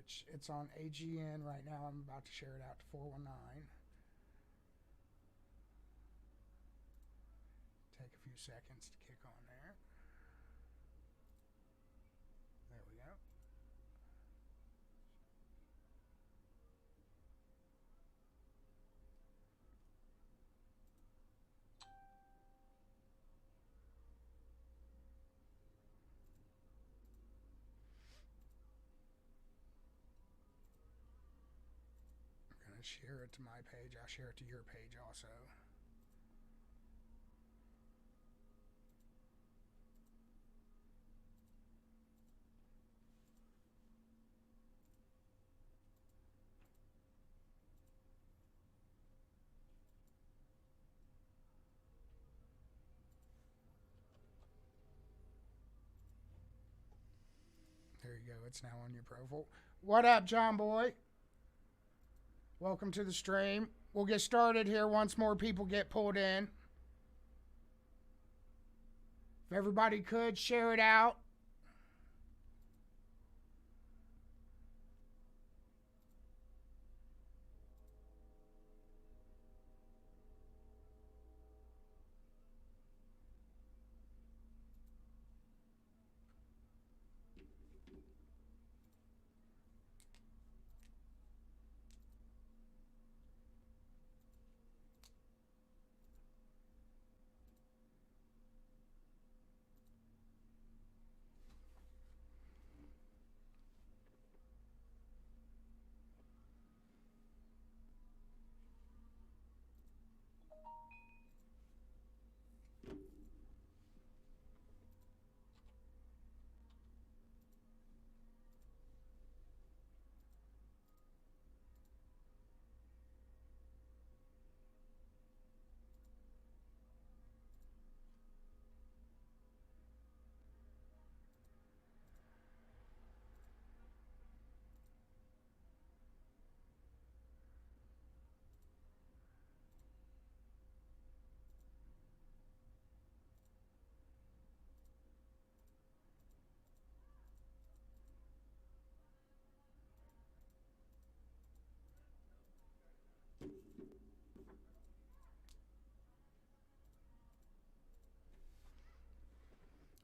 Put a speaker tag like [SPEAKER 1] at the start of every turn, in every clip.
[SPEAKER 1] which it's on AGN right now. I'm about to share it out to 419. Take a few seconds to kick on there. There we go. I'm going to share it to my page. I'll share it to your page also. There you go. It's now on your profile. What up, John Boy? Welcome to the stream. We'll get started here once more people get pulled in. If everybody could, share it out.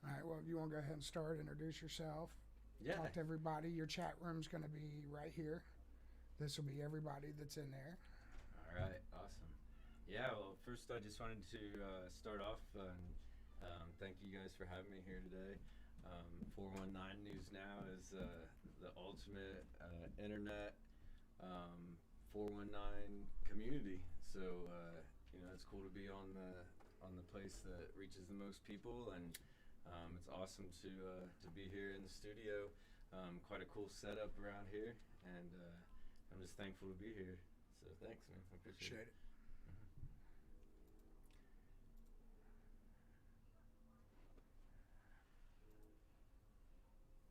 [SPEAKER 1] All right, well, if you want to go ahead and start, introduce yourself.
[SPEAKER 2] Yeah.
[SPEAKER 1] Talk to everybody. Your chat room's going to be right here. This will be everybody that's in there.
[SPEAKER 2] All right, awesome. Yeah, well, first I just wanted to start off and thank you guys for having me here today. 419 News Now is the ultimate internet 419 community. So you know, it's cool to be on the place that reaches the most people, and it's awesome to be here in the studio. Quite a cool setup around here, and I'm just thankful to be here. So thanks, man. I appreciate it.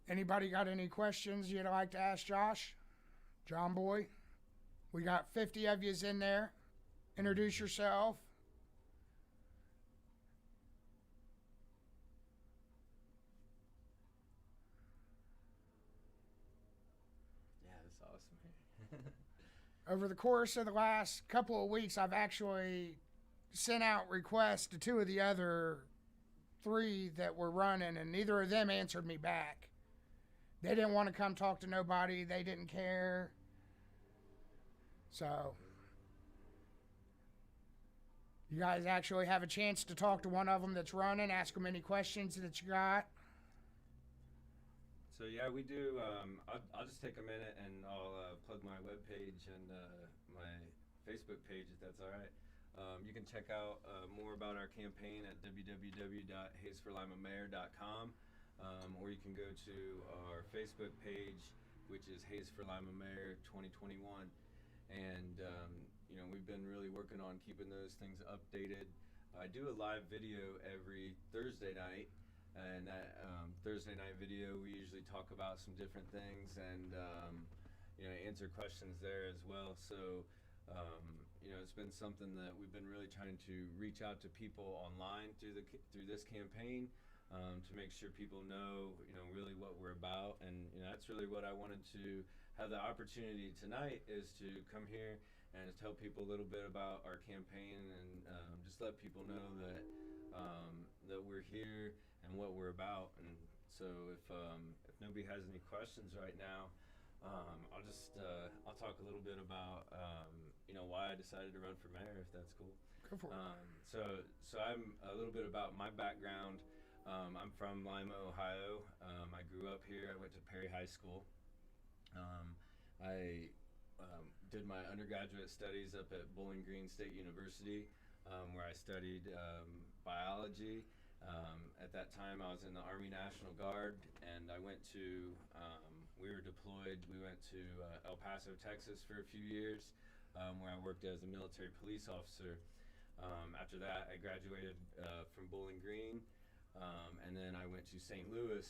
[SPEAKER 1] Anybody got any questions you'd like to ask Josh? John Boy? We got 50 of yous in there. Introduce yourself.
[SPEAKER 2] Yeah, that's awesome.
[SPEAKER 1] Over the course of the last couple of weeks, I've actually sent out requests to two of the other three that were running, and neither of them answered me back. They didn't want to come talk to nobody. They didn't care. So you guys actually have a chance to talk to one of them that's running, ask them any questions that you got.
[SPEAKER 2] So yeah, we do. I'll just take a minute and I'll plug my webpage and my Facebook page, if that's all right. You can check out more about our campaign at www.hayesforlimamayor.com, or you can go to our Facebook page, which is Hayes for Lima Mayor 2021. And you know, we've been really working on keeping those things updated. I do a live video every Thursday night, and that Thursday night video we usually talk about some different things and you know, answer questions there as well. So you know, it's been something that we've been really trying to reach out to people online through this campaign, to make sure people know, you know, really what we're about. And you know, that's really what I wanted to have the opportunity tonight is to come here and tell people a little bit about our campaign and just let people know that that we're here and what we're about. And so if nobody has any questions right now, I'll talk a little bit about why I decided to run for mayor, if that's cool.
[SPEAKER 1] Go for it.
[SPEAKER 2] So I'm a little bit about my background. I'm from Lima, Ohio. I grew up here. I went to Perry High School. I did my undergraduate studies up at Bowling Green State University, where I studied biology. At that time, I was in the Army National Guard, and I went to, we were deployed. We went to El Paso, Texas for a few years, where I worked as a military police officer. After that, I graduated from Bowling Green, and then I went to St. Louis,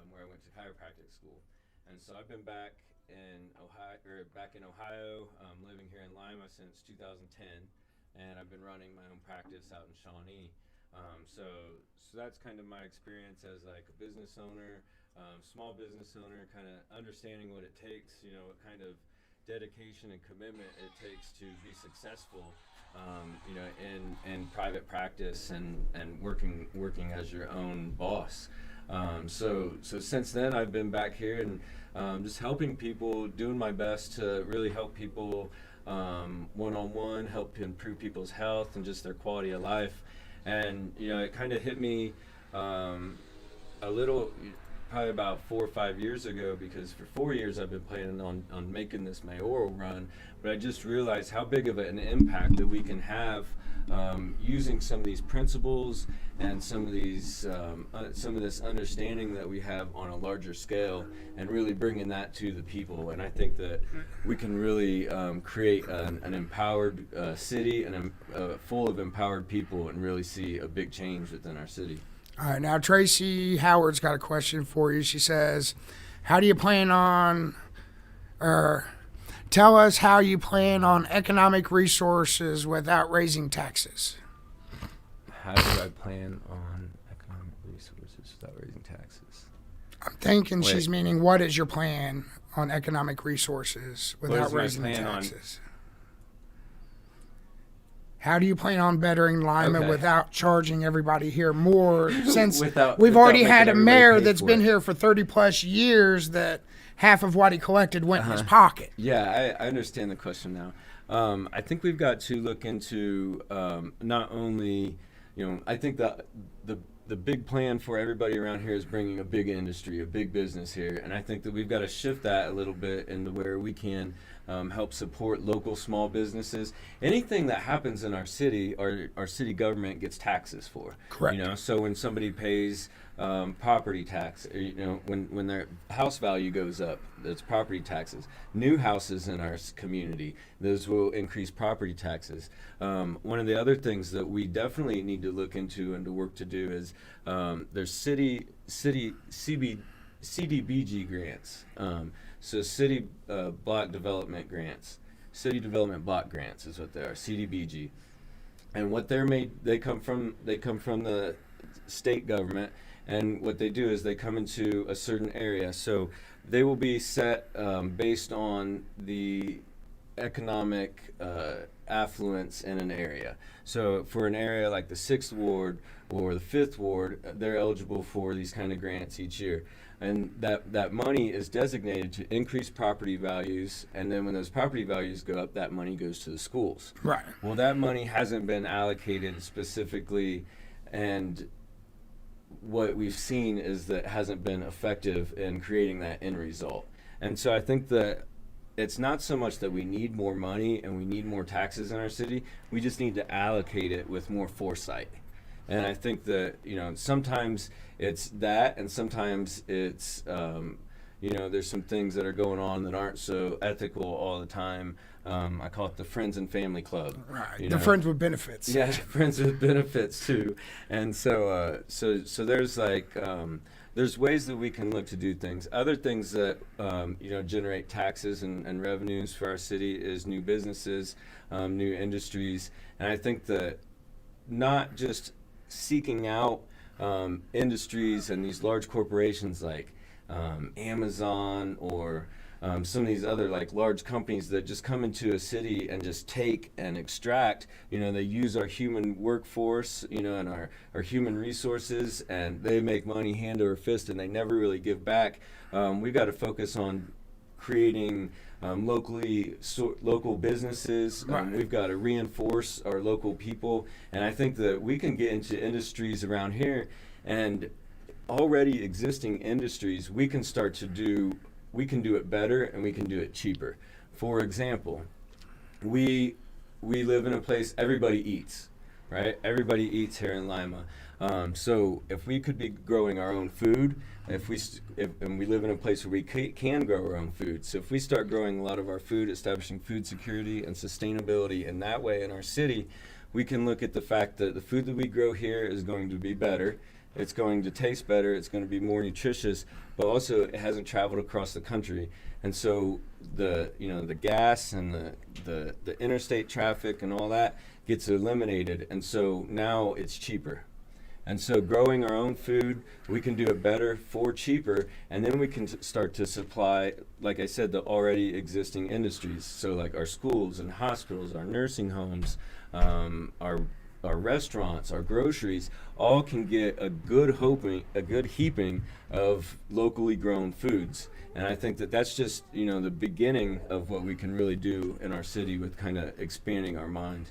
[SPEAKER 2] where I went to chiropractic school. And so I've been back in Ohio, living here in Lima since 2010, and I've been running my own practice out in Shawnee. So that's kind of my experience as like a business owner, small business owner, kind of understanding what it takes, what kind of dedication and commitment it takes to be successful, in private practice and working as your own boss. So since then I've been back here and just helping people, doing my best to really help people one-on-one, help improve people's health and just their quality of life. And it kind of hit me a little, probably about 4 or 5 years ago, because for 4 years I've been planning on making this mayoral run, but I just realized how big of an impact that we can have using some of these principles and some of this understanding that we have on a larger scale, and really bringing that to the people. And I think that we can really create an empowered city and full of empowered people, and really see a big change within our city.
[SPEAKER 1] All right, now Tracy Howard's got a question for you. She says, how do you plan on, tell us how you plan on economic resources without raising taxes?
[SPEAKER 2] How do I plan on economic resources without raising taxes?
[SPEAKER 1] I'm thinking she's meaning, what is your plan on economic resources without raising the taxes? How do you plan on bettering Lima without charging everybody here more, since we've already had a mayor that's been here for 30 plus years that half of what he collected went in his pocket?
[SPEAKER 2] Yeah, I understand the question now. I think we've got to look into not only, I think that the big plan for everybody around here is bringing a big industry, a big business here. And I think that we've got to shift that a little bit into where we can help support local small businesses. Anything that happens in our city, our city government gets taxes for.
[SPEAKER 1] Correct.
[SPEAKER 2] So when somebody pays property tax, when their house value goes up, that's property taxes. New houses in our community, those will increase property taxes. One of the other things that we definitely need to look into and to work to do is there's CDBG grants. So city block development grants, city development block grants is what they are, CDBG. And what they come from the state government, and what they do is they come into a certain area. So they will be set based on the economic affluence in an area. So for an area like the 6th Ward or the 5th Ward, they're eligible for these kind of grants each year. And that money is designated to increase property values, and then when those property values go up, that money goes to the schools.
[SPEAKER 1] Right.
[SPEAKER 2] Well, that money hasn't been allocated specifically, and what we've seen is that it hasn't been effective in creating that end result. And so I think that it's not so much that we need more money and we need more taxes in our city, we just need to allocate it with more foresight. And I think that, sometimes it's that, and sometimes it's, there's some things that are going on that aren't so ethical all the time. I call it the friends and family club.
[SPEAKER 1] Right. The friends with benefits.
[SPEAKER 2] Yeah, friends with benefits too. And so there's there's ways that we can look to do things. Other things that generate taxes and revenues for our city is new businesses, new industries, and I think that not just seeking out industries and these large corporations like Amazon or some of these other like large companies that just come into a city and just take and extract. They use our human workforce, and our human resources, and they make money hand over fist, and they never really give back. We've got to focus on creating local businesses. We've got to reinforce our local people, and I think that we can get into industries around here, and already existing industries we can do it better, and we can do it cheaper. For example, we live in a place everybody eats, right? Everybody eats here in Lima. So if we could be growing our own food, and we live in a place where we can grow our own food. So if we start growing a lot of our food, establishing food security and sustainability in that way in our city, we can look at the fact that the food that we grow here is going to be better. It's going to taste better. It's going to be more nutritious, but also it hasn't traveled across the country. And so the gas and the interstate traffic and all that gets eliminated. And so now it's cheaper. And so growing our own food, we can do it better for cheaper, and then we can start to supply, like I said, the already existing industries. So like our schools and hospitals, our nursing homes, our restaurants, our groceries, all can get a good heaping of locally grown foods. And I think that that's just, the beginning of what we can really do in our city with kind of expanding our mind.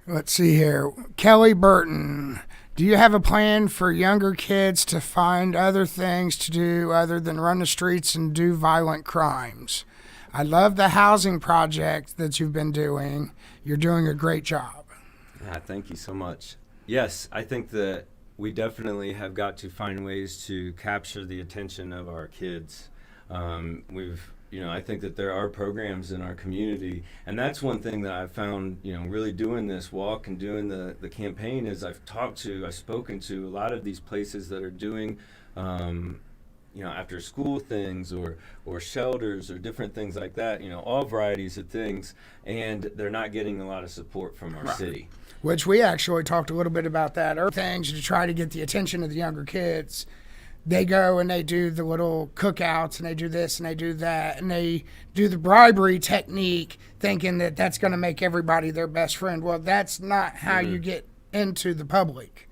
[SPEAKER 1] Let's see here. Kelly Burton, do you have a plan for younger kids to find other things to do other than run the streets and do violent crimes? I love the housing project that you've been doing. You're doing a great job.
[SPEAKER 2] Yeah, thank you so much. Yes, I think that we definitely have got to find ways to capture the attention of our kids. I think that there are programs in our community, and that's one thing that I've found, really doing this walk and doing the campaign is I've spoken to a lot of these places that are doing, after school things or shelters or different things like that, all varieties of things, and they're not getting a lot of support from our city.
[SPEAKER 1] Which we actually talked a little bit about that. Things to try to get the attention of the younger kids. They go and they do the little cookouts, and they do this and they do that, and they do the bribery technique thinking that that's going to make everybody their best friend. Well, that's not how you get into the public.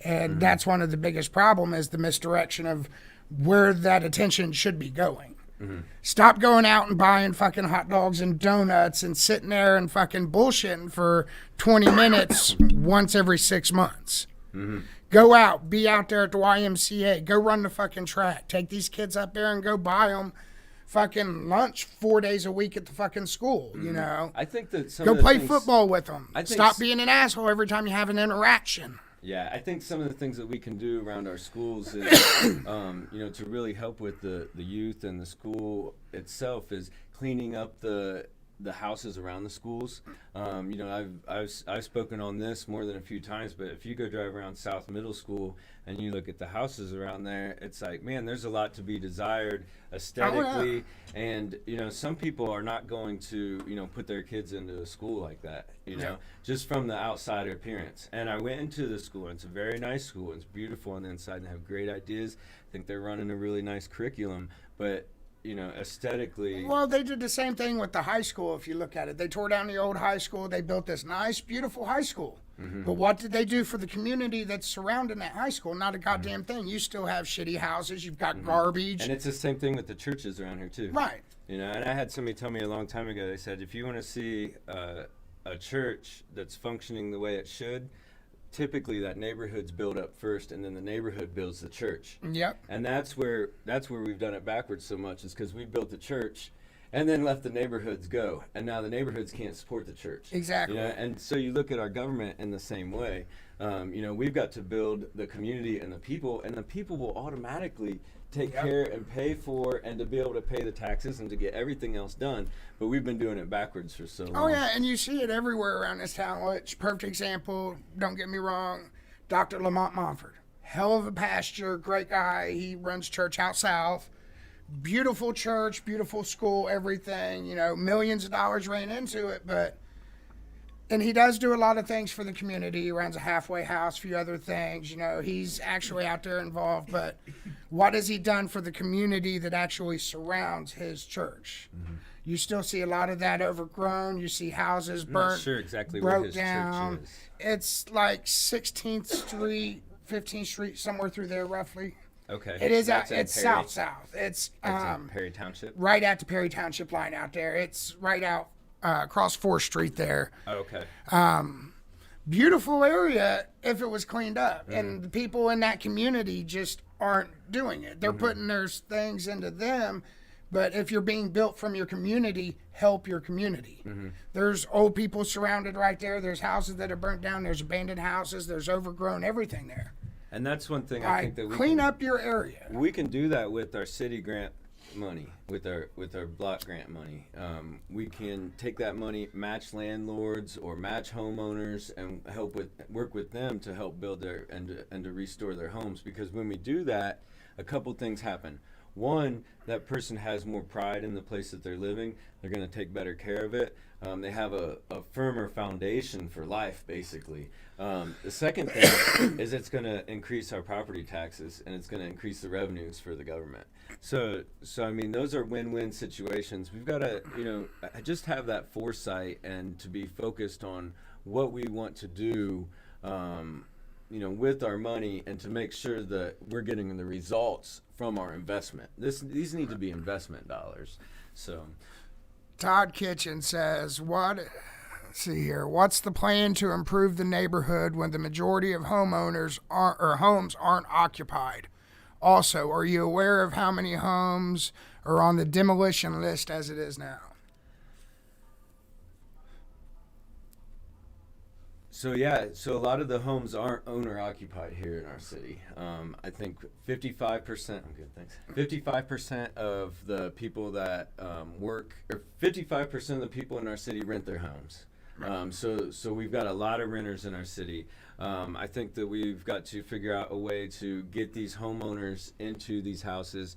[SPEAKER 1] And that's one of the biggest problem is the misdirection of where that attention should be going. Stop going out and buying fucking hot dogs and donuts and sitting there and fucking bullshitting for 20 minutes once every 6 months. Go out, be out there at the YMCA, go run the fucking track, take these kids up there and go buy them fucking lunch 4 days a week at the fucking school,
[SPEAKER 2] I think that
[SPEAKER 1] go play football with them. Stop being an asshole every time you have an interaction.
[SPEAKER 2] Yeah, I think some of the things that we can do around our schools is, to really help with the youth and the school itself is cleaning up the houses around the schools. I've spoken on this more than a few times, but if you go drive around South Middle School and you look at the houses around there, it's like, man, there's a lot to be desired aesthetically. And, some people are not going to, put their kids into a school like that, just from the outside appearance. And I went into the school, and it's a very nice school. It's beautiful on the inside, and they have great ideas. I think they're running a really nice curriculum, but aesthetically.
[SPEAKER 1] Well, they did the same thing with the high school. If you look at it, they tore down the old high school. They built this nice, beautiful high school. But what did they do for the community that's surrounding that high school? Not a goddamn thing. You still have shitty houses. You've got garbage.
[SPEAKER 2] And it's the same thing with the churches around here too.
[SPEAKER 1] Right.
[SPEAKER 2] And I had somebody tell me a long time ago. They said, if you want to see a church that's functioning the way it should, typically that neighborhood's built up first, and then the neighborhood builds the church.
[SPEAKER 1] Yep.
[SPEAKER 2] And that's where we've done it backwards so much, is because we built the church and then let the neighborhoods go, and now the neighborhoods can't support the church.
[SPEAKER 1] Exactly.
[SPEAKER 2] And so you look at our government in the same way. We've got to build the community and the people will automatically take care and pay for and to be able to pay the taxes and to get everything else done. But we've been doing it backwards for so long.
[SPEAKER 1] Oh yeah, and you see it everywhere around this town. Which perfect example, don't get me wrong, Dr. Lamont Montford. Hell of a pastor, great guy. He runs church out south. Beautiful church, beautiful school, everything. Millions of dollars ran into it, but And he does do a lot of things for the community. He runs a halfway house, a few other things. You know, he's actually out there involved. But what has he done for the community that actually surrounds his church? Mm-hmm. You still see a lot of that overgrown. You see houses burnt,
[SPEAKER 2] I'm not sure exactly
[SPEAKER 1] broke
[SPEAKER 2] where his
[SPEAKER 1] down.
[SPEAKER 2] church is.
[SPEAKER 1] It's like 16th Street, 15th Street, somewhere through there, roughly.
[SPEAKER 2] Okay.
[SPEAKER 1] It is.
[SPEAKER 2] That's in
[SPEAKER 1] It's
[SPEAKER 2] Perry?
[SPEAKER 1] south. It's
[SPEAKER 2] in Perry Township.
[SPEAKER 1] right at the Perry Township line out there. It's right out across 4th Street there.
[SPEAKER 2] Oh, okay.
[SPEAKER 1] Beautiful area if it was cleaned up, and the people in that community just aren't doing it. They're putting their things into them, but if you're being built from your community, help your community. There's old people surrounded right there. There's houses that are burnt down. There's abandoned houses. There's overgrown everything there.
[SPEAKER 2] And that's one thing I think that we
[SPEAKER 1] clean up your area.
[SPEAKER 2] We can do that with our city grant money, with our block grant money. We can take that money, match landlords or match homeowners, and work with them to help build their and to restore their homes. Because when we do that, a couple things happen. One, that person has more pride in the place that they're living. They're going to take better care of it. They have a firmer foundation for life, basically. The second thing is it's going to increase our property taxes, and it's going to increase the revenues for the government. So I mean, those are win-win situations. We've got to, just have that foresight and to be focused on what we want to do, with our money, and to make sure that we're getting the results from our investment. These need to be investment dollars. So,
[SPEAKER 1] Todd Kitchen says, let's see here. What's the plan to improve the neighborhood when the majority of homes aren't occupied? Also, are you aware of how many homes are on the demolition list as it is now?
[SPEAKER 2] So a lot of the homes aren't owner occupied here in our city. I think 55%. I'm good, thanks. 55% of the people that work, or 55% of the people in our city rent their homes. So we've got a lot of renters in our city. I think that we've got to figure out a way to get these homeowners into these houses,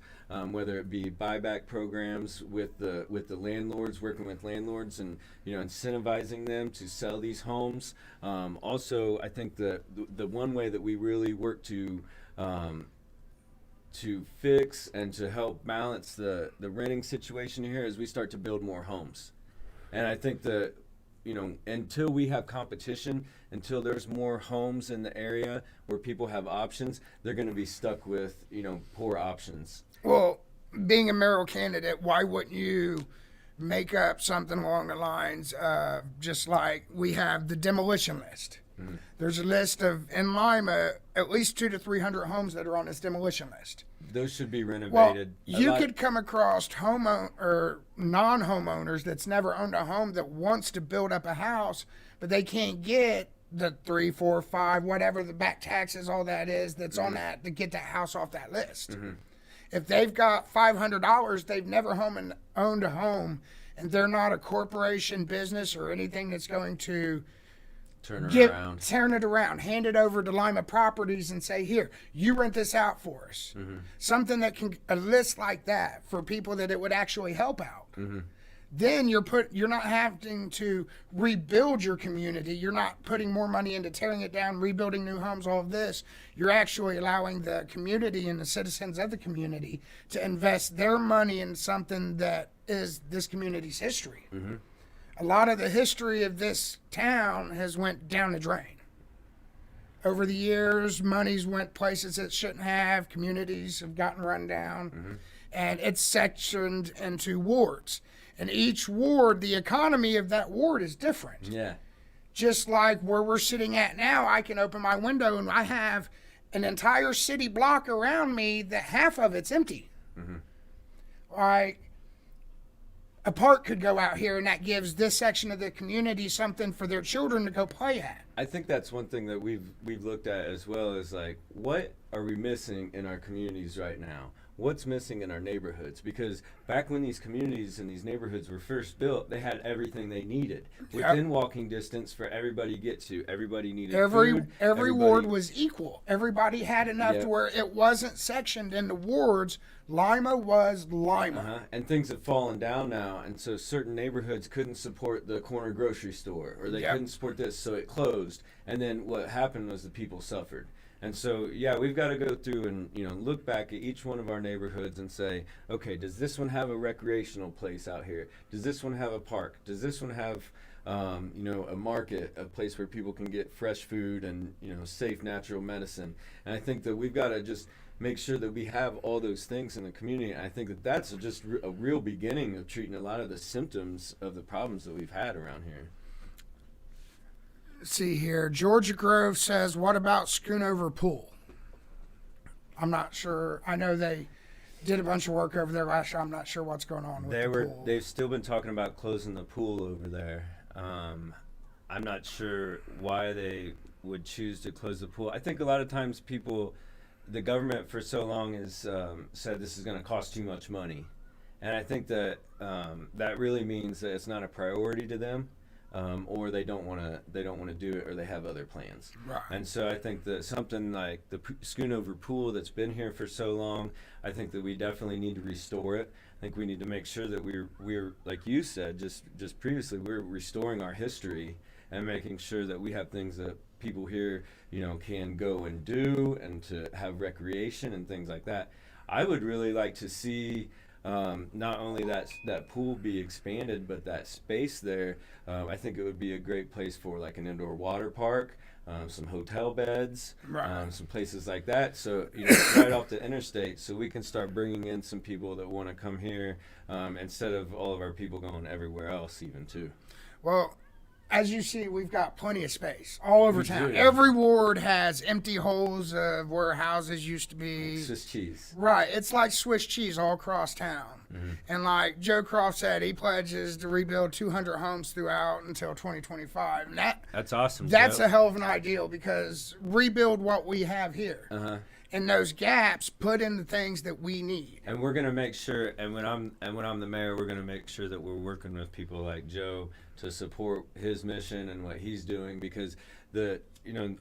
[SPEAKER 2] whether it be buyback programs with the landlords, working with landlords, and incentivizing them to sell these homes. Also, I think the one way that we really work to fix and to help balance the renting situation here is we start to build more homes. And I think that until we have competition, until there's more homes in the area where people have options, they're going to be stuck with, poor options.
[SPEAKER 1] Well, being a mayoral candidate, why wouldn't you make up something along the lines of just like we have the demolition list? Mm-hmm. There's a list of, in Lima, at least 200 to 300 homes that are on this demolition list.
[SPEAKER 2] Those should be renovated.
[SPEAKER 1] Well, you could come across non-homeowners that's never owned a home that wants to build up a house, but they can't get the 3, 4, 5, whatever the back taxes, all that is that's on that to get that house off that list. Mm-hmm. If they've got $500, they've never owned a home, and they're not a corporation, business, or anything that's going to turn it around, hand it over to Lima Properties and say, here, you rent this out for us. Mm-hmm. Something that a list like that for people that it would actually help out. Mm-hmm. Then you're not having to rebuild your community. You're not putting more money into tearing it down, rebuilding new homes, all of this. You're actually allowing the community and the citizens of the community to invest their money in something that is this community's history. Mm-hmm. A lot of the history of this town has went down the drain. Over the years, money's went places it shouldn't have. Communities have gotten run down. Mm-hmm. And it's sectioned into wards. And each ward, the economy of that ward is different.
[SPEAKER 2] Yeah.
[SPEAKER 1] Just like where we're sitting at now, I can open my window and I have an entire city block around me that half of it's empty. Mm-hmm. Like, a park could go out here and that gives this section of the community something for their children to go play at.
[SPEAKER 2] I think that's one thing that we've looked at as well, is like, what are we missing in our communities right now? what's missing in our neighborhoods, because back when these communities and these neighborhoods were first built, they had everything they needed within walking distance for everybody to get to. Everybody needed food.
[SPEAKER 1] Every ward was equal. Everybody had enough to where it wasn't sectioned into wards. Lima was Lima.
[SPEAKER 2] And things have fallen down now, and so certain neighborhoods couldn't support the corner grocery store, or they couldn't support this, so it closed. And then what happened was the people suffered. And so, we've got to go through and, look back at each one of our neighborhoods and say, okay, does this one have a recreational place out here? Does this one have a park? Does this one have, a market, a place where people can get fresh food and, safe natural medicine? And I think that we've got to just make sure that we have all those things in the community. And I think that that's just a real beginning of treating a lot of the symptoms of the problems that we've had around here.
[SPEAKER 1] See here, Georgia Grove says, what about Schoonover Pool? I'm not sure. I know they did a bunch of work over there last year. I'm not sure what's going on with the pool.
[SPEAKER 2] They've still been talking about closing the pool over there. I'm not sure why they would choose to close the pool. I think a lot of times the government for so long has said this is going to cost too much money. And I think that that really means that it's not a priority to them. Or they don't want to do it, or they have other plans.
[SPEAKER 1] Right.
[SPEAKER 2] And so I think that something like the Schoonover Pool that's been here for so long, I think that we definitely need to restore it. I think we need to make sure that we're like you said just previously, we're restoring our history and making sure that we have things that people here can go and do, and to have recreation and things like that. I would really like to see not only that pool be expanded, but that space there. I think it would be a great place for like an indoor water park, some hotel beds, some places like that. So right off the interstate, so we can start bringing in some people that want to come here, instead of all of our people going everywhere else, even too.
[SPEAKER 1] Well, as you see, we've got plenty of space all over town. Every ward has empty holes of where houses used to be.
[SPEAKER 2] Like Swiss cheese.
[SPEAKER 1] Right. It's like Swiss cheese all across town. Mm-hmm. And like Joe Croft said, he pledges to rebuild 200 homes throughout until 2025. And
[SPEAKER 2] that's awesome.
[SPEAKER 1] That's
[SPEAKER 2] Joe.
[SPEAKER 1] a hell of an ideal, because rebuild what we have here. And those gaps, put in the things that we need.
[SPEAKER 2] And we're gonna make sure. And when I'm the mayor, we're gonna make sure that we're working with people like Joe to support his mission and what he's doing, because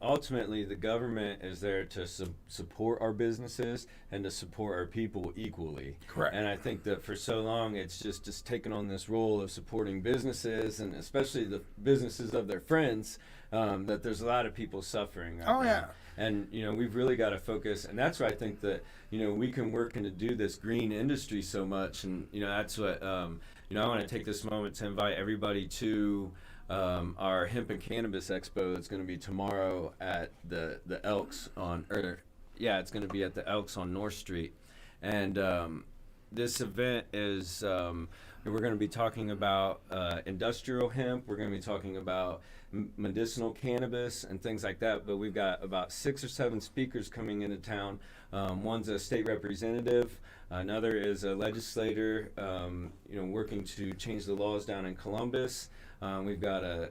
[SPEAKER 2] ultimately the government is there to support our businesses and to support our people equally.
[SPEAKER 1] Correct.
[SPEAKER 2] And I think that for so long it's just taken on this role of supporting businesses, and especially the businesses of their friends, that there's a lot of people suffering right now.
[SPEAKER 1] Yeah.
[SPEAKER 2] And we've really got to focus, and that's why I think that we can work and to do this green industry so much. And that's what I want to take this moment to invite everybody to our Hemp and Cannabis Expo that's going to be tomorrow at the Elks it's going to be at the Elks on North Street. And this event is we're going to be talking about industrial hemp. We're going to be talking about medicinal cannabis and things like that. But we've got about 6 or 7 speakers coming into town. One's a state representative. Another is a legislator, working to change the laws down in Columbus. We've got a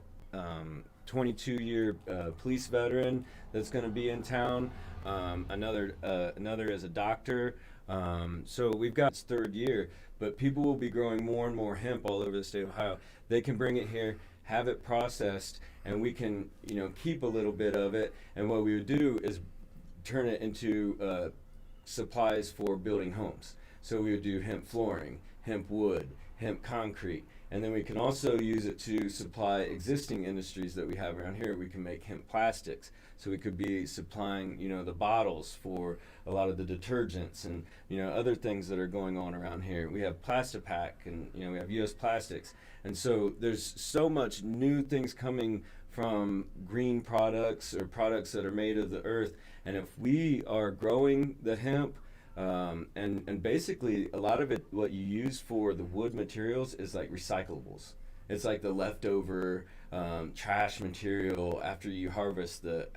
[SPEAKER 2] 22-year police veteran that's going to be in town. Another is a doctor. So we've got its 3rd year, but people will be growing more and more hemp all over the state of Ohio. They can bring it here, have it processed, and we can keep a little bit of it. And what we would do is turn it into supplies for building homes. So we would do hemp flooring, hemp wood, hemp concrete, and then we can also use it to supply existing industries that we have around here. We can make hemp plastics. So we could be supplying, the bottles for a lot of the detergents and, other things that are going on around here. We have Plastipack, and, we have U.S. Plastics. And so there's so much new things coming from green products or products that are made of the earth. And if we are growing the hemp, and basically a lot of it, what you use for the wood materials is like recyclables. It's like the leftover trash material after you harvest the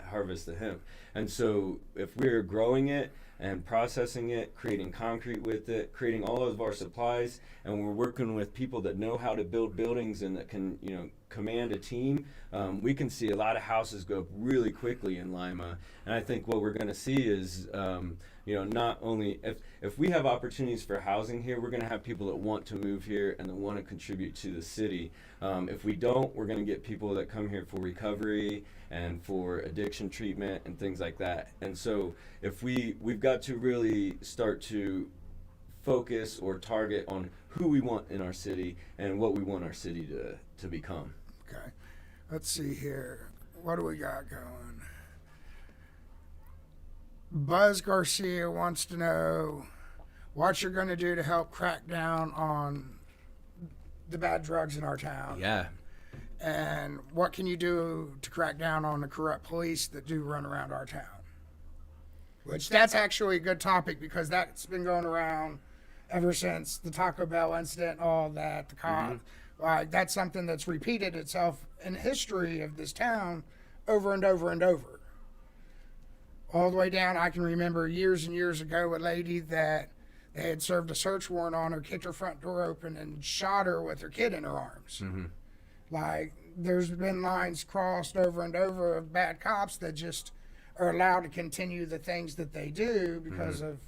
[SPEAKER 2] hemp. And so if we're growing it and processing it, creating concrete with it, creating all of our supplies, and we're working with people that know how to build buildings and that can, command a team, we can see a lot of houses go up really quickly in Lima. And I think what we're going to see is, not only if we have opportunities for housing here, we're going to have people that want to move here and that want to contribute to the city. If we don't, we're going to get people that come here for recovery and for addiction treatment and things like that. And so if we've got to really start to focus or target on who we want in our city and what we want our city to become.
[SPEAKER 1] Okay. Let's see here. What do we got going? Buzz Garcia wants to know what you're going to do to help crack down on the bad drugs in our town.
[SPEAKER 2] Yeah.
[SPEAKER 1] And what can you do to crack down on the corrupt police that do run around our town? Which that's actually a good topic because that's been going around ever since the Taco Bell incident, all that, the cop. That's something that's repeated itself in the history of this town over and over and over. All the way down, I can remember years and years ago, a lady that they had served a search warrant on her, kicked her front door open and shot her with her kid in her arms.
[SPEAKER 2] Mm-hmm.
[SPEAKER 1] Like, there's been lines crossed over and over of bad cops that just are allowed to continue the things that they do because of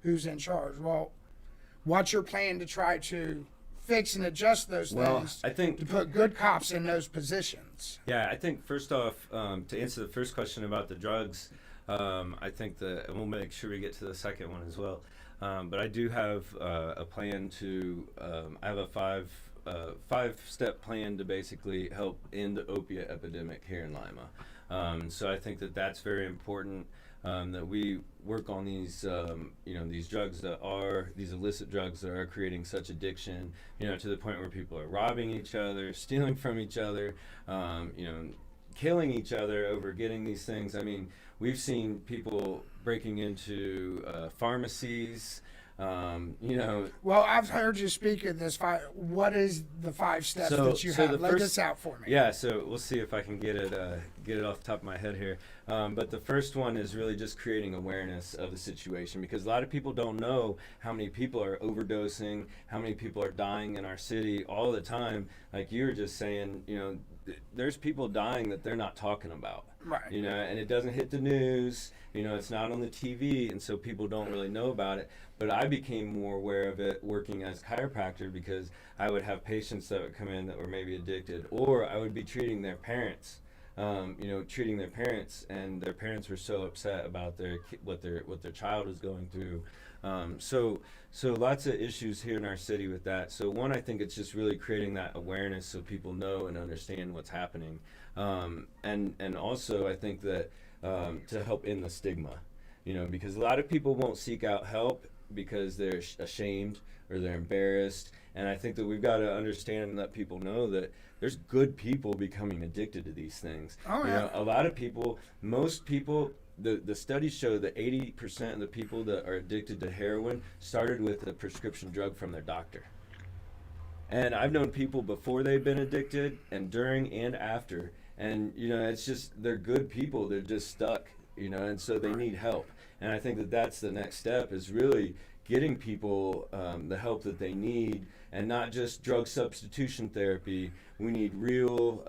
[SPEAKER 1] who's in charge. Well, what's your plan to try to fix and adjust those things
[SPEAKER 2] I think
[SPEAKER 1] to put good cops in those positions?
[SPEAKER 2] Yeah, I think first off, to answer the first question about the drugs, I think and we'll make sure we get to the second one as well. But I do have a plan to, I have a five-step plan to basically help end the opiate epidemic here in Lima. So I think that that's very important, that we work on these, these drugs these illicit drugs that are creating such addiction, to the point where people are robbing each other, stealing from each other, killing each other over getting these things. I mean, we've seen people breaking into pharmacies.
[SPEAKER 1] Well, I've heard you speak of this. What is the 5 steps that you have? Lay this out for me.
[SPEAKER 2] Yeah, so we'll see if I can get it off the top of my head here. But the first one is really just creating awareness of the situation, because a lot of people don't know how many people are overdosing, how many people are dying in our city all the time. Like you were just saying, there's people dying that they're not talking about.
[SPEAKER 1] Right.
[SPEAKER 2] And it doesn't hit the news. It's not on the TV, and so people don't really know about it. But I became more aware of it working as a chiropractor, because I would have patients that would come in that were maybe addicted, or I would be treating their parents. And their parents were so upset about what their child was going through. So lots of issues here in our city with that. So one, I think it's just really creating that awareness so people know and understand what's happening. And also I think that to help end the stigma, because a lot of people won't seek out help because they're ashamed or they're embarrassed. And I think that we've got to understand and let people know that there's good people becoming addicted to these things.
[SPEAKER 1] Oh, yeah.
[SPEAKER 2] A lot of people, most people, the studies show that 80% of the people that are addicted to heroin started with a prescription drug from their doctor. And I've known people before they've been addicted and during and after. And, it's just, they're good people. They're just stuck, and so they need help. And I think that that's the next step, is really getting people the help that they need, and not just drug substitution therapy. We need real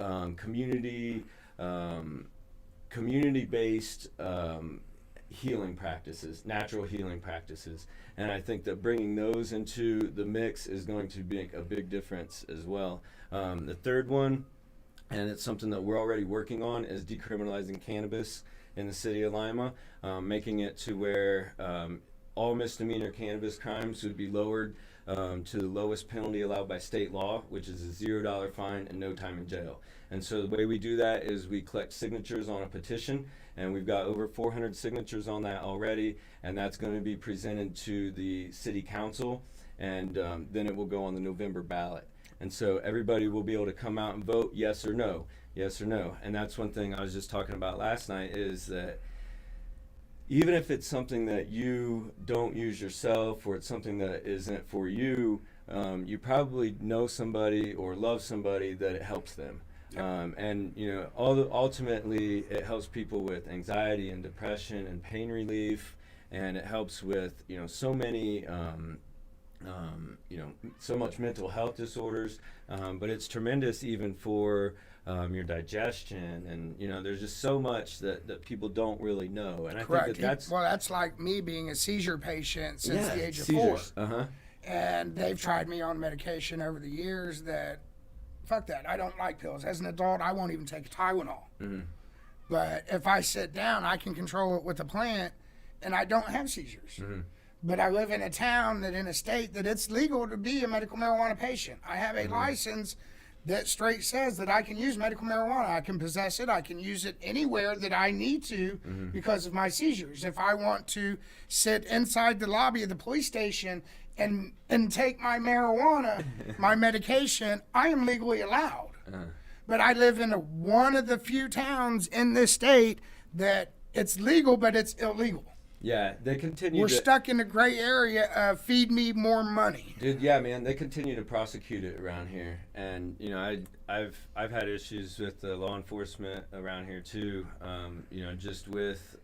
[SPEAKER 2] community-based healing practices, natural healing practices. And I think that bringing those into the mix is going to make a big difference as well. The third one, and it's something that we're already working on, is decriminalizing cannabis in the city of Lima, making it to where all misdemeanor cannabis crimes would be lowered to the lowest penalty allowed by state law, which is a $0 fine and no time in jail. And so the way we do that is we collect signatures on a petition, and we've got over 400 signatures on that already, and that's going to be presented to the city council, and then it will go on the November ballot. And so everybody will be able to come out and vote yes or no, yes or no. And that's one thing I was just talking about last night, is that even if it's something that you don't use yourself, or it's something that isn't for you, you probably know somebody or love somebody that it helps them. And ultimately it helps people with anxiety and depression and pain relief, and it helps with so many so much mental health disorders, but it's tremendous even for your digestion, and there's just so much that people don't really know. And
[SPEAKER 1] Correct.
[SPEAKER 2] I think that's
[SPEAKER 1] well, that's like me being a seizure patient since the age of
[SPEAKER 2] seizures.
[SPEAKER 1] 4. And they've tried me on medication over the years that, fuck that, I don't like pills. As an adult, I won't even take a Tylenol. But if I sit down, I can control it with a plant, and I don't have seizures. But I live in a town in a state that it's legal to be a medical marijuana patient. I have a license that straight says that I can use medical marijuana. I can possess it. I can use it anywhere that I need to because of my seizures. If I want to sit inside the lobby of the police station and take my marijuana, my medication, I am legally allowed. But I live in one of the few towns in this state that it's legal, but it's illegal.
[SPEAKER 2] Yeah, they continue.
[SPEAKER 1] We're stuck in the gray area of feed me more money.
[SPEAKER 2] Dude, yeah, man, they continue to prosecute it around here, and I've had issues with the law enforcement around here too. Just with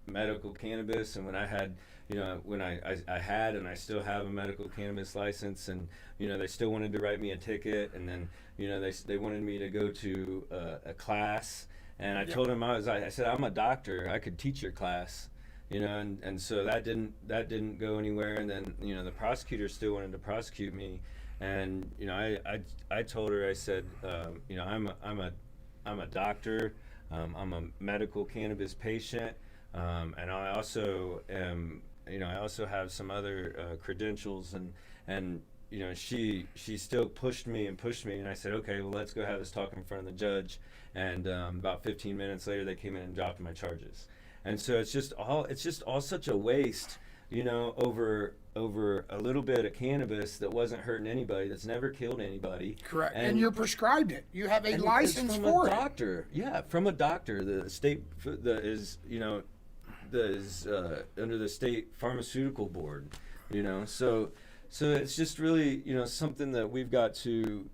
[SPEAKER 2] medical cannabis, and when I had I had and I still have a medical cannabis license, and they still wanted to write me a ticket, and then they wanted me to go to a class. And I told him I said, I'm a doctor. I could teach your class, and so that didn't go anywhere. And then the prosecutor still wanted to prosecute me, and I told her, I said, I'm a doctor. I'm a medical cannabis patient, and I also am. I also have some other credentials, and she still pushed me, and I said, okay, well, let's go have this talk in front of the judge. And about 15 minutes later, they came in and dropped my charges. And so it's just all such a waste, over a little bit of cannabis that wasn't hurting anybody, that's never killed anybody.
[SPEAKER 1] Correct. And you're prescribed it. You have a license for it.
[SPEAKER 2] From a doctor. Yeah, from a doctor. The state is under the state pharmaceutical board. So it's just really something that we've got to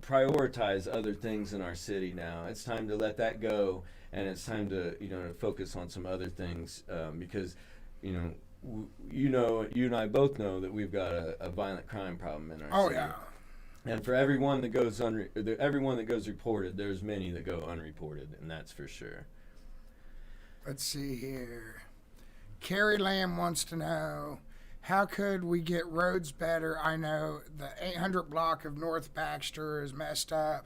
[SPEAKER 2] prioritize other things in our city now. It's time to let that go, and it's time to to focus on some other things, because you and I both know that we've got a violent crime problem in our city. And for everyone that goes reported, there's many that go unreported, and that's for sure.
[SPEAKER 1] Let's see here. Carrie Lamb wants to know, how could we get roads better? I know the 800 block of North Baxter is messed up,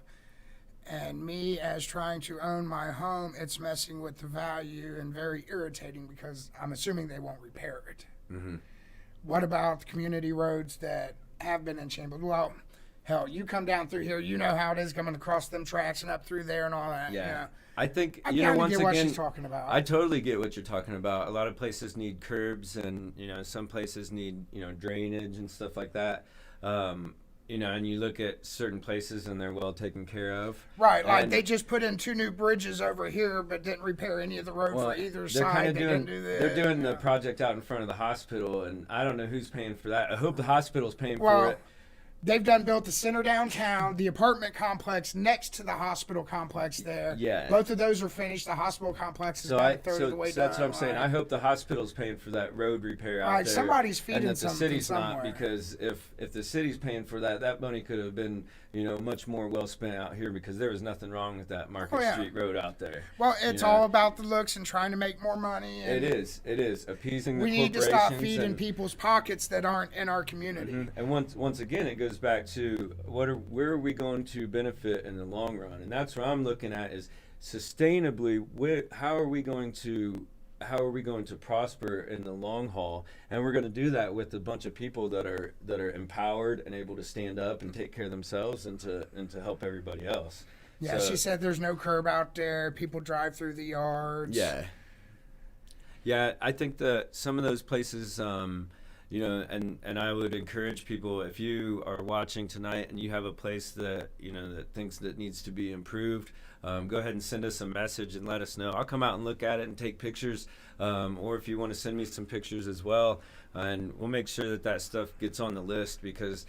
[SPEAKER 1] and me, as trying to own my home, it's messing with the value and very irritating because I'm assuming they won't repair it. What about the community roads that have been in shambles? Well, hell, you come down through here, you know how it is coming across them tracks and up through there and all that.
[SPEAKER 2] Yeah. I think
[SPEAKER 1] I
[SPEAKER 2] once
[SPEAKER 1] get
[SPEAKER 2] again,
[SPEAKER 1] what she's talking about.
[SPEAKER 2] I totally get what you're talking about. A lot of places need curbs, and some places need drainage and stuff like that. And you look at certain places and they're well taken care of.
[SPEAKER 1] Right, like they just put in 2 new bridges over here, but didn't repair any of the road for either side.
[SPEAKER 2] They're doing the project out in front of the hospital, and I don't know who's paying for that. I hope the hospital's paying for it.
[SPEAKER 1] They've built the center downtown, the apartment complex next to the hospital complex there.
[SPEAKER 2] Yeah.
[SPEAKER 1] Both of those are finished. The hospital complex is about a third of the way done.
[SPEAKER 2] So that's what I'm saying. I hope the hospital's paying for that road repair out there.
[SPEAKER 1] Somebody's feeding
[SPEAKER 2] and that the city's
[SPEAKER 1] somewhere.
[SPEAKER 2] not, because if the city's paying for that money could have been much more well spent out here, because there was nothing wrong with that Market Street Road out there.
[SPEAKER 1] Well, it's all about the looks and trying to make more money. And
[SPEAKER 2] it is appeasing the corporations.
[SPEAKER 1] We need to stop feeding people's pockets that aren't in our community.
[SPEAKER 2] And once again, it goes back to where are we going to benefit in the long run, and that's what I'm looking at is sustainably. How are we going to prosper in the long haul? And we're going to do that with a bunch of people that are empowered and able to stand up and take care of themselves and to help everybody else.
[SPEAKER 1] Yeah, she said there's no curb out there. People drive through the yards.
[SPEAKER 2] Yeah, I think that some of those places, and I would encourage people, if you are watching tonight and you have a place that that thinks that needs to be improved, go ahead and send us a message and let us know. I'll come out and look at it and take pictures, or if you want to send me some pictures as well, and we'll make sure that stuff gets on the list, because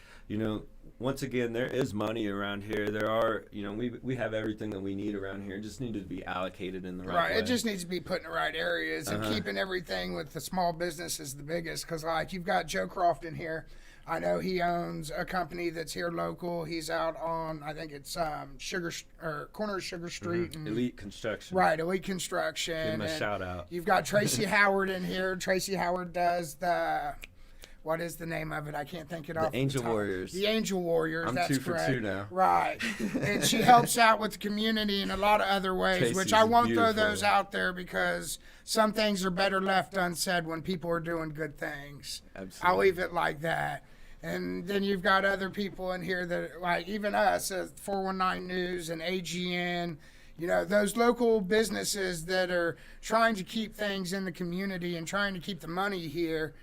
[SPEAKER 2] once again, there is money around here. There are, we have everything that we need around here. It just needed to be allocated in the right way.
[SPEAKER 1] It just needs to be put in the right areas and keeping everything with the small business is the biggest. Because like you've got Joe Croft in here. I know he owns a company that's here local. He's out on, I think it's corner of Sugar Street. And,
[SPEAKER 2] Elite Construction.
[SPEAKER 1] Right, Elite Construction.
[SPEAKER 2] Give him a shout out.
[SPEAKER 1] You've got Tracy Howard in here. Tracy Howard does what is the name of it? I can't think it off.
[SPEAKER 2] The Angel Warriors.
[SPEAKER 1] The Angel Warriors.
[SPEAKER 2] I'm
[SPEAKER 1] that's
[SPEAKER 2] 2 for
[SPEAKER 1] correct.
[SPEAKER 2] 2 now.
[SPEAKER 1] Right. And she helps out with the community in a lot of other ways,
[SPEAKER 2] Tracy's
[SPEAKER 1] which I won't throw
[SPEAKER 2] beautiful.
[SPEAKER 1] those out there because some things are better left unsaid when people are doing good things.
[SPEAKER 2] Absolutely.
[SPEAKER 1] I'll leave it like that. And then you've got other people in here that, like even us at 419 News and AGN, those local businesses that are trying to keep things in the community and trying to keep the money here.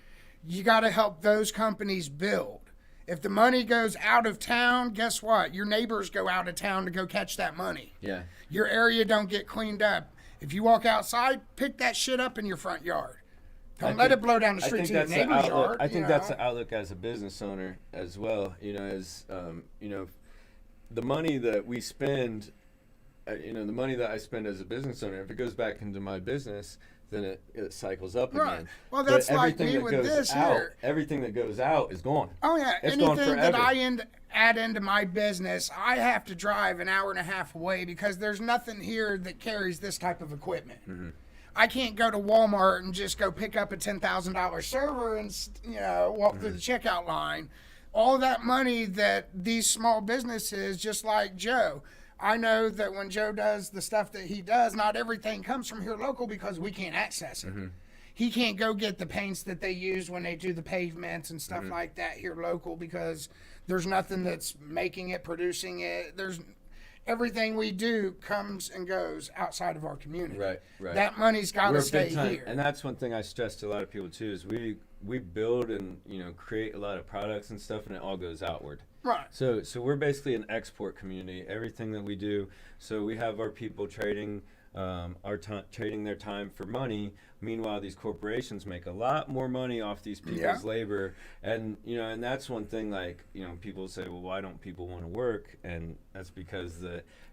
[SPEAKER 1] You got to help those companies build. If the money goes out of town, guess what? Your neighbors go out of town to go catch that money.
[SPEAKER 2] Yeah.
[SPEAKER 1] Your area don't get cleaned up. If you walk outside, pick that shit up in your front yard. Don't let it blow down the street to your neighbor's yard.
[SPEAKER 2] I think that's the outlook as a business owner as well. The money that we spend, the money that I spend as a business owner, if it goes back into my business, then it cycles up again.
[SPEAKER 1] Well, that's
[SPEAKER 2] but
[SPEAKER 1] like me with this here.
[SPEAKER 2] Everything that goes out is gone.
[SPEAKER 1] Oh, yeah.
[SPEAKER 2] It's gone
[SPEAKER 1] Anything that
[SPEAKER 2] forever.
[SPEAKER 1] I add into my business, I have to drive an hour and a half away because there's nothing here that carries this type of equipment.
[SPEAKER 2] Mm-hmm.
[SPEAKER 1] I can't go to Walmart and just go pick up a $10,000 server and walk through the checkout line. All that money that these small businesses, just like Joe, I know that when Joe does the stuff that he does, not everything comes from here local because we can't access it. He can't go get the paints that they use when they do the pavements and stuff like that here local because there's nothing that's making it, producing it. Everything we do comes and goes outside of our community.
[SPEAKER 2] Right.
[SPEAKER 1] That money's got to stay here.
[SPEAKER 2] And that's one thing I stress to a lot of people too is we build and create a lot of products and stuff, and it all goes outward.
[SPEAKER 1] Right.
[SPEAKER 2] So we're basically an export community. Everything that we do. So we have our people trading trading their time for money. Meanwhile, these corporations make a lot more money off these people's labor, and and that's one thing. Like people say, well, why don't people want to work? And that's because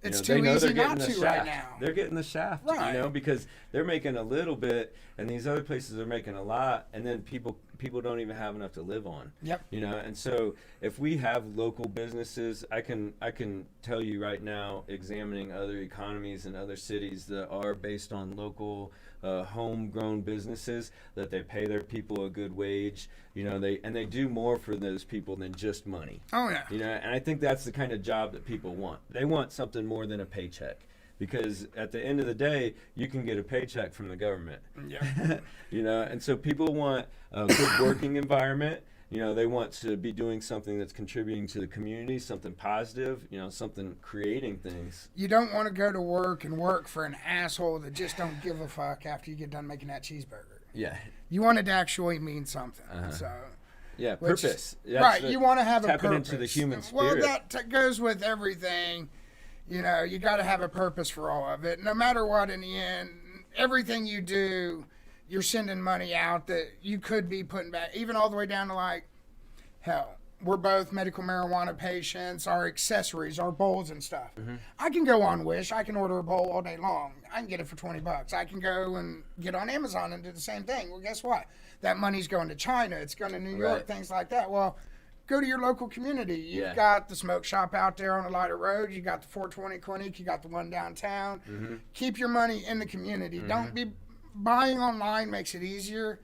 [SPEAKER 1] it's
[SPEAKER 2] they
[SPEAKER 1] too
[SPEAKER 2] know
[SPEAKER 1] easy
[SPEAKER 2] they're getting
[SPEAKER 1] not
[SPEAKER 2] the
[SPEAKER 1] to
[SPEAKER 2] shaft.
[SPEAKER 1] right now.
[SPEAKER 2] They're getting the shaft,
[SPEAKER 1] Right.
[SPEAKER 2] because they're making a little bit, and these other places are making a lot, and then people don't even have enough to live on.
[SPEAKER 1] Yep.
[SPEAKER 2] And so if we have local businesses, I can tell you right now, examining other economies in other cities that are based on local homegrown businesses, that they pay their people a good wage, they do more for those people than just money.
[SPEAKER 1] Oh yeah.
[SPEAKER 2] And I think that's the kind of job that people want. They want something more than a paycheck, because at the end of the day, you can get a paycheck from the government.
[SPEAKER 1] Yeah.
[SPEAKER 2] And so people want a good working environment. They want to be doing something that's contributing to the community, something positive, something creating things.
[SPEAKER 1] You don't want to go to work and work for an asshole that just don't give a fuck after you get done making that cheeseburger.
[SPEAKER 2] Yeah.
[SPEAKER 1] You want it to actually mean something. So.
[SPEAKER 2] Yeah, purpose.
[SPEAKER 1] Right, you want to have a purpose.
[SPEAKER 2] Tapping into the human spirit.
[SPEAKER 1] Well, that goes with everything. You got to have a purpose for all of it. No matter what, in the end, everything you do, you're sending money out that you could be putting back, even all the way down to hell, we're both medical marijuana patients, our accessories, our bowls and stuff. I can go on Wish, I can order a bowl all day long. I can get it for $20. I can go and get on Amazon and do the same thing. Well, guess what? That money's going to China, it's going to New York, things like that. Well, go to your local community. You've got the smoke shop out there on the Lighter Road. You got the 420 clinic. You got the one downtown. Keep your money in the community. Don't be buying online makes it easier,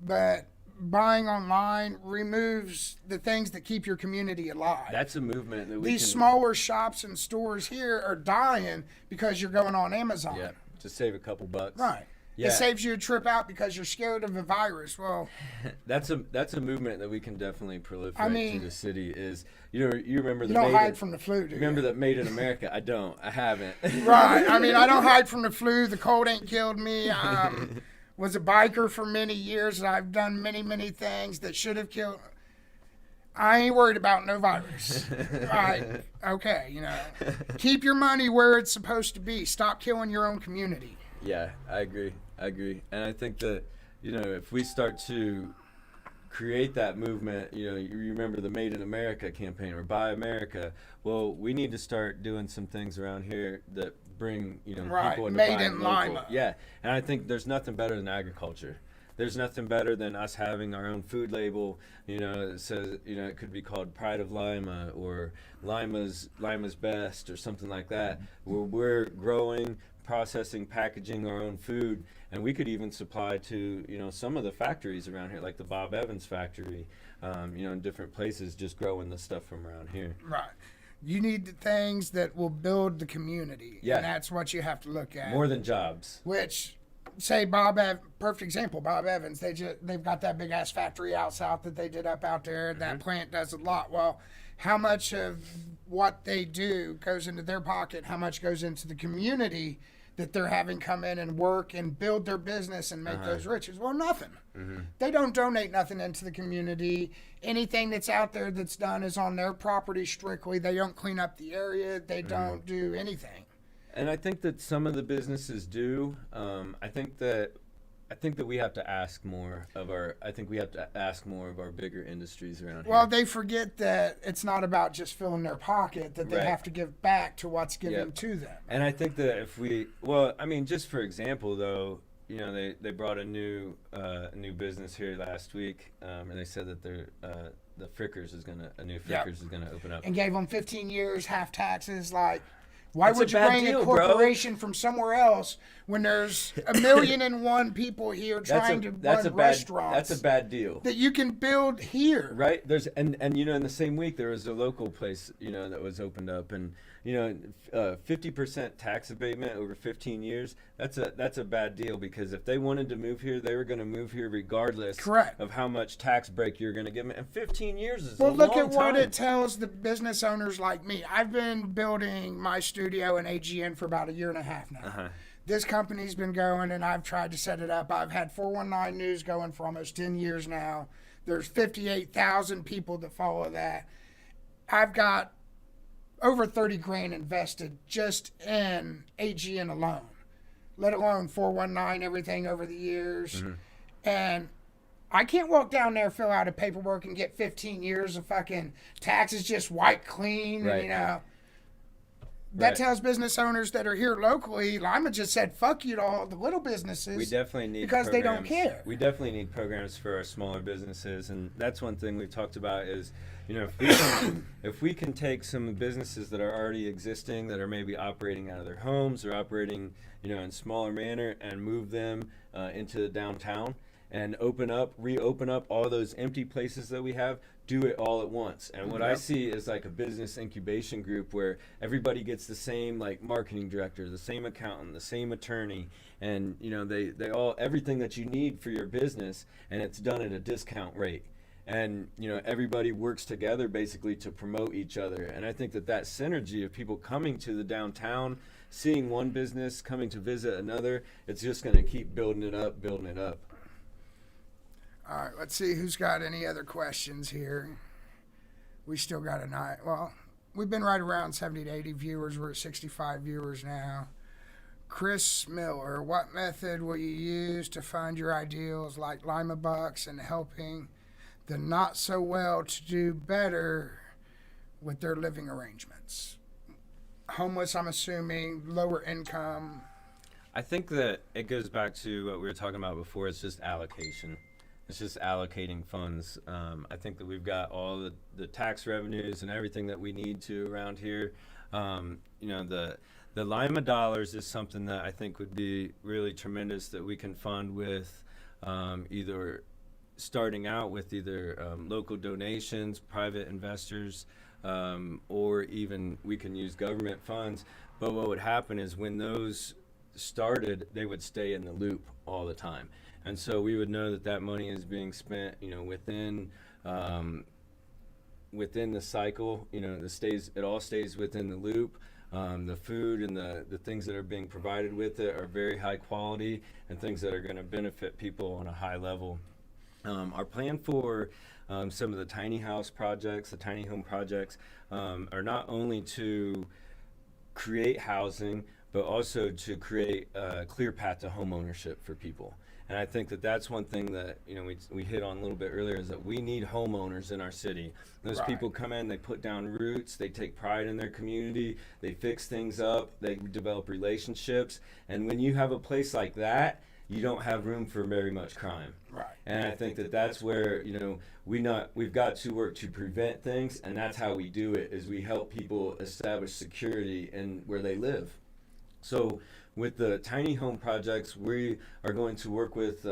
[SPEAKER 1] but buying online removes the things that keep your community alive.
[SPEAKER 2] That's a movement that
[SPEAKER 1] These smaller shops and stores here are dying because you're going on Amazon.
[SPEAKER 2] Yeah, to save a couple bucks.
[SPEAKER 1] Right. Yeah. It saves you a trip out because you're scared of a virus. Well,
[SPEAKER 2] that's a movement that we can definitely proliferate to the city. Is you remember
[SPEAKER 1] you don't hide from the flu, do you?
[SPEAKER 2] Remember that Made in America? I don't. I haven't.
[SPEAKER 1] Right. I mean, I don't hide from the flu. The cold ain't killed me. Was a biker for many years, and I've done many things that should have killed. I ain't worried about no virus. Right. Okay. Keep your money where it's supposed to be. Stop killing your own community.
[SPEAKER 2] Yeah, I agree. And I think that, if we start to create that movement. You know, you remember the Made in America campaign or Buy America. Well, we need to start doing some things around here that bring, you know,
[SPEAKER 1] Right,
[SPEAKER 2] people into
[SPEAKER 1] made
[SPEAKER 2] buying
[SPEAKER 1] in
[SPEAKER 2] local.
[SPEAKER 1] Lima.
[SPEAKER 2] Yeah, and I think there's nothing better than agriculture. There's nothing better than us having our own food label. You know, it says, you know, it could be called Pride of Lima or Lima's Best or something like that, where we're growing, processing, packaging our own food, and we could even supply to, you know, some of the factories around here, like the Bob Evans factory, you know, in different places, just growing the stuff from around here.
[SPEAKER 1] Right. You need the things that will build the community.
[SPEAKER 2] Yeah.
[SPEAKER 1] And that's what you have to look at.
[SPEAKER 2] More than jobs.
[SPEAKER 1] Which, say perfect example, Bob Evans, they've got that big ass factory out south that they did up out there. That plant does a lot. Well, how much of what they do goes into their pocket? How much goes into the community that they're having come in and work and build their business and make those riches? Well, nothing. They don't donate nothing into the community. Anything that's out there that's done is on their property strictly. They don't clean up the area. They don't do anything.
[SPEAKER 2] And I think that some of the businesses do. I think that we have to ask more of our. I think we have to ask more of our bigger industries around here.
[SPEAKER 1] Well, they forget that it's not about just filling their pocket. That they
[SPEAKER 2] Right.
[SPEAKER 1] have to give back to what's given
[SPEAKER 2] Yep.
[SPEAKER 1] to them.
[SPEAKER 2] And I think that if we, well, I mean, just for example, though, you know, they brought a new business here last week, and they said that the Frickers is a new Frickers is gonna open up.
[SPEAKER 1] And gave them 15 years, half taxes. Like, why
[SPEAKER 2] That's
[SPEAKER 1] would
[SPEAKER 2] a
[SPEAKER 1] you
[SPEAKER 2] bad
[SPEAKER 1] bring
[SPEAKER 2] deal,
[SPEAKER 1] a
[SPEAKER 2] bro.
[SPEAKER 1] corporation from somewhere else when there's 1,000,001 people here trying to run restaurants?
[SPEAKER 2] That's a bad deal.
[SPEAKER 1] That you can build here.
[SPEAKER 2] Right, there's and you know, in the same week there was a local place, you know, that was opened up, and you know, 50% tax abatement over 15 years. That's a bad deal, because if they wanted to move here, they were going to move here regardless.
[SPEAKER 1] Correct.
[SPEAKER 2] Of how much tax break you're going to give them. And 15 years is
[SPEAKER 1] Well,
[SPEAKER 2] a
[SPEAKER 1] look
[SPEAKER 2] long
[SPEAKER 1] at what
[SPEAKER 2] time.
[SPEAKER 1] it tells the business owners like me. I've been building my studio in AGN for about 1.5 years now. This company's been going, and I've tried to set it up. I've had 419 News going for almost 10 years now. There's 58,000 people that follow that. I've got over 30 grand invested just in AGN alone, let alone 419, everything over the years. And I can't walk down there, fill out a paperwork, and get 15 years of fucking taxes just wiped clean.
[SPEAKER 2] Right.
[SPEAKER 1] And, you know, that
[SPEAKER 2] Right.
[SPEAKER 1] tells business owners that are here locally, Lima just said, fuck you to all the little businesses.
[SPEAKER 2] We definitely need
[SPEAKER 1] because they don't
[SPEAKER 2] programs.
[SPEAKER 1] care.
[SPEAKER 2] We definitely need programs for our smaller businesses, and that's one thing we've talked about is, you know, if we can take some businesses that are already existing, that are maybe operating out of their homes or operating, you know, in smaller manner, and move them into the downtown and reopen up all those empty places that we have, do it all at once. And what I see is like a business incubation group where everybody gets the same like marketing director, the same accountant, the same attorney, and you know, they all, everything that you need for your business, and it's done at a discount rate. And you know, everybody works together basically to promote each other. And I think that synergy of people coming to the downtown, seeing one business, coming to visit another, it's just going to keep building it up.
[SPEAKER 1] All right, let's see who's got any other questions here. We still got a night. Well, we've been right around 70 to 80 viewers. We're at 65 viewers now. Chris Miller, what method will you use to fund your ideals like Lima Bucks and helping the not so well to do better with their living arrangements? Homeless, I'm assuming, lower income.
[SPEAKER 2] I think that it goes back to what we were talking about before. It's just allocation. It's just allocating funds. I think that we've got all the tax revenues and everything that we need to around here. You know, the Lima dollars is something that I think would be really tremendous, that we can fund with either starting out with local donations, private investors, or even we can use government funds. But what would happen is when those started, they would stay in the loop all the time. And so we would know that money is being spent, you know, within the cycle. You know, it all stays within the loop. The food and the things that are being provided with it are very high quality and things that are going to benefit people on a high level. Our plan for some of the tiny house projects, the tiny home projects, are not only to create housing, but also to create a clear path to home ownership for people. And I think that that's one thing that, you know, we hit on a little bit earlier, is that we need homeowners in our city. Those
[SPEAKER 1] Right.
[SPEAKER 2] people come in, they put down roots, they take pride in their community, they fix things up, they develop relationships. And when you have a place like that, you don't have room for very much crime.
[SPEAKER 1] Right.
[SPEAKER 2] And I think that that's where, you know, we've got to work to prevent things, and that's how we do it, is we help people establish security in where they live. So with the tiny home projects, we are going to work with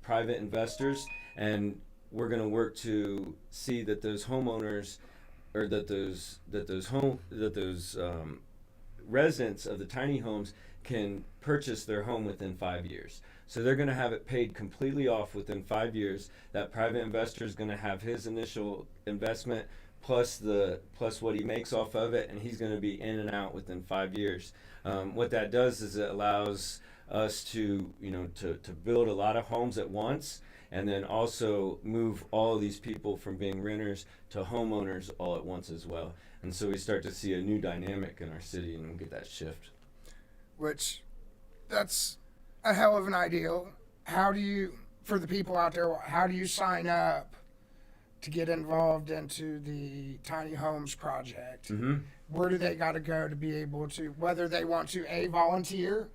[SPEAKER 2] private investors, and we're going to work to see that those homeowners, or that those residents of the tiny homes can purchase their home within 5 years. So they're going to have it paid completely off within 5 years. That private investor is going to have his initial investment plus what he makes off of it, and he's going to be in and out within 5 years. What that does is it allows us to build a lot of homes at once, and then also move all of these people from being renters to homeowners all at once as well. And so we start to see a new dynamic in our city, and we get that shift.
[SPEAKER 1] Which, that's a hell of an ideal. How do you, for the people out there, how do you sign up to get involved into the tiny homes project?
[SPEAKER 2] Mm-hmm.
[SPEAKER 1] Where do they got to go to be able to, whether they want to volunteer,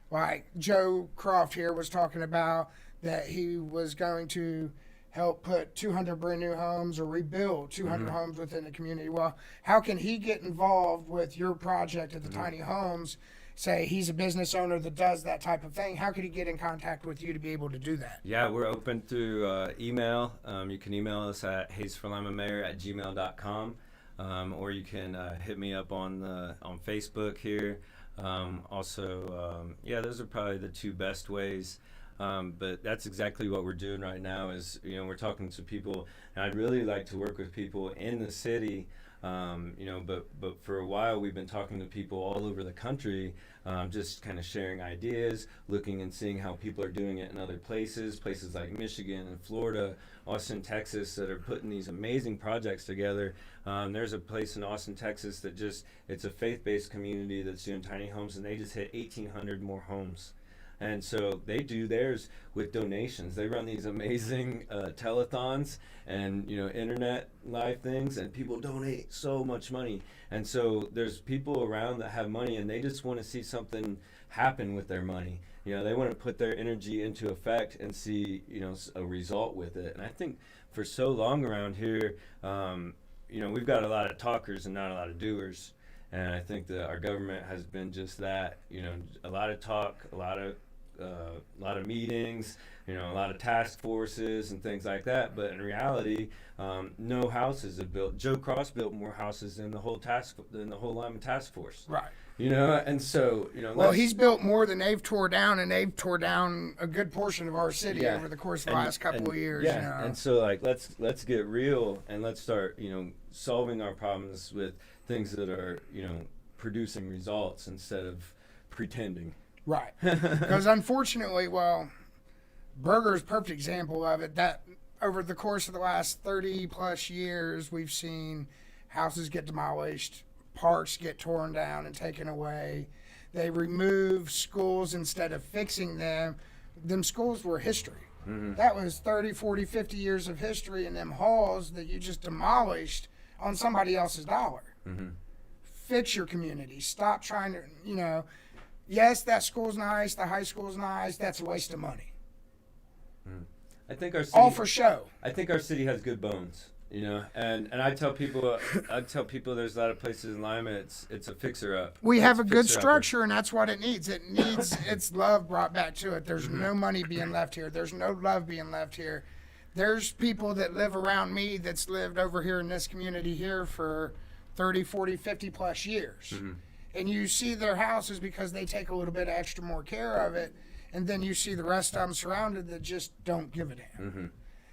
[SPEAKER 1] like Joe Croft here was talking about, that he was going to help put 200 brand new homes or rebuild 200 homes within the community. Well, how can he get involved with your project at the tiny homes? Say he's a business owner that does that type of thing. How could he get in contact with you to be able to do that?
[SPEAKER 2] Yeah, we're open through email. You can email us at hazesforlamamayor@gmail.com, or you can hit me up on Facebook here. Those are probably the two best ways. But that's exactly what we're doing right now, is, you know, we're talking to people, and I'd really like to work with people in the city, but for a while we've been talking to people all over the country, just kind of sharing ideas, looking and seeing how people are doing it in other places like Michigan and Florida, Austin, Texas, that are putting these amazing projects together. There's a place in Austin, Texas that it's a faith-based community that's doing tiny homes, and they just hit 1,800 more homes. And so they do theirs with donations. They run these amazing telethons and, you know, internet live things, and people donate so much money. And so there's people around that have money, and they just want to see something happen with their money. You know, they want to put their energy into effect and see, you know, a result with it. And I think for so long around here, we've got a lot of talkers and not a lot of doers. And I think that our government has been just that, you know, a lot of talk, a lot of meetings, you know, a lot of task forces and things like that. But in reality, no houses have built. Joe Cross built more houses than the whole Lyman task force.
[SPEAKER 1] Right.
[SPEAKER 2] You know, and so, you know.
[SPEAKER 1] Well, he's built more than they've tore down, and they've tore down a good portion of our city over the course of the last couple of years.
[SPEAKER 2] Yeah,
[SPEAKER 1] you know?
[SPEAKER 2] And so, like, let's get real, and let's start, you know, solving our problems with things that are, you know, producing results instead of pretending.
[SPEAKER 1] Right. Because unfortunately, Burger's a perfect example of it, that over the course of the last 30 plus years, we've seen houses get demolished, parks get torn down and taken away. They remove schools instead of fixing them. Them schools were history. Mm-hmm. That was 30, 40, 50 years of history in them halls that you just demolished on somebody else's dollar. Mm-hmm. Fix your community. Stop trying to, you know, yes, that school's nice, the high school's nice, that's a waste of money.
[SPEAKER 2] I think our city,
[SPEAKER 1] all for show.
[SPEAKER 2] I think our city has good bones, you know, and I tell people there's a lot of places in Lima, it's a fixer-up.
[SPEAKER 1] We have a good structure, and that's what it needs. It needs its love brought back to it. There's no money being left here. There's no love being left here. There's people that live around me that's lived over here in this community here for 30, 40, 50 plus years. Mm-hmm. And you see their houses because they take a little bit extra more care of it, and then you see the rest of them surrounded that just don't give a damn. Mm-hmm.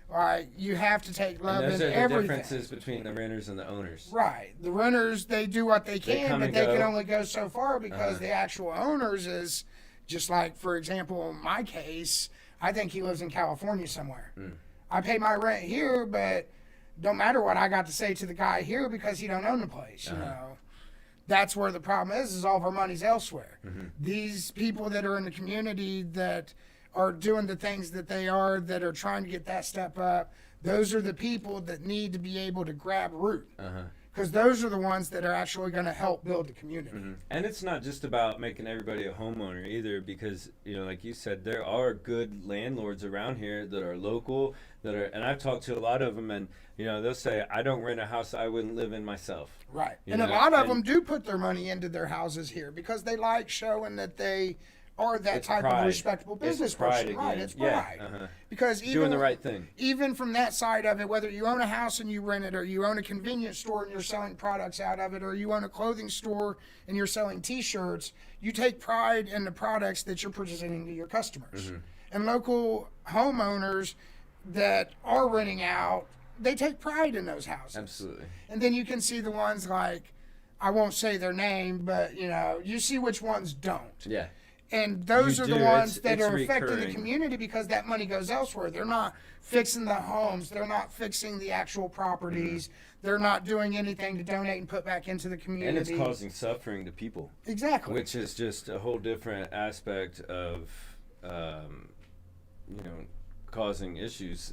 [SPEAKER 1] Right? You have to take love in everything.
[SPEAKER 2] And those are the differences between the renters and the owners.
[SPEAKER 1] Right. The renters, they do what they can, but they can only go so far because the actual owners is just like, for example, in my case, I think he lives in California somewhere. Mm. I pay my rent here, but don't matter what I got to say to the guy here because he don't own the place, you know. That's where the problem is all of our money's elsewhere. Mm-hmm. These people that are in the community that are doing the things that they are, that are trying to get that step up, those are the people that need to be able to grab root. Because those are the ones that are actually going to help build the community.
[SPEAKER 2] And it's not just about making everybody a homeowner either, because, like you said, there are good landlords around here that are local, and I've talked to a lot of them, and, they'll say, I don't rent a house I wouldn't live in myself.
[SPEAKER 1] Right. And a lot of them do put their money into their houses here because they like showing that they are that type of respectable business person. Right, it's pride. Because even
[SPEAKER 2] doing the right thing.
[SPEAKER 1] Even from that side of it, whether you own a house and you rent it, or you own a convenience store and you're selling products out of it, or you own a clothing store and you're selling T-shirts, you take pride in the products that you're presenting to your customers. And local homeowners that are renting out, they take pride in those houses.
[SPEAKER 2] Absolutely.
[SPEAKER 1] And then you can see the ones like, I won't say their name, but you see which ones don't.
[SPEAKER 2] Yeah.
[SPEAKER 1] And those are the ones that are affecting the community because that money goes elsewhere. They're not fixing the homes. They're not fixing the actual properties. They're not doing anything to donate and put back into the community.
[SPEAKER 2] And it's causing suffering to people.
[SPEAKER 1] Exactly.
[SPEAKER 2] Which is just a whole different aspect of, causing issues.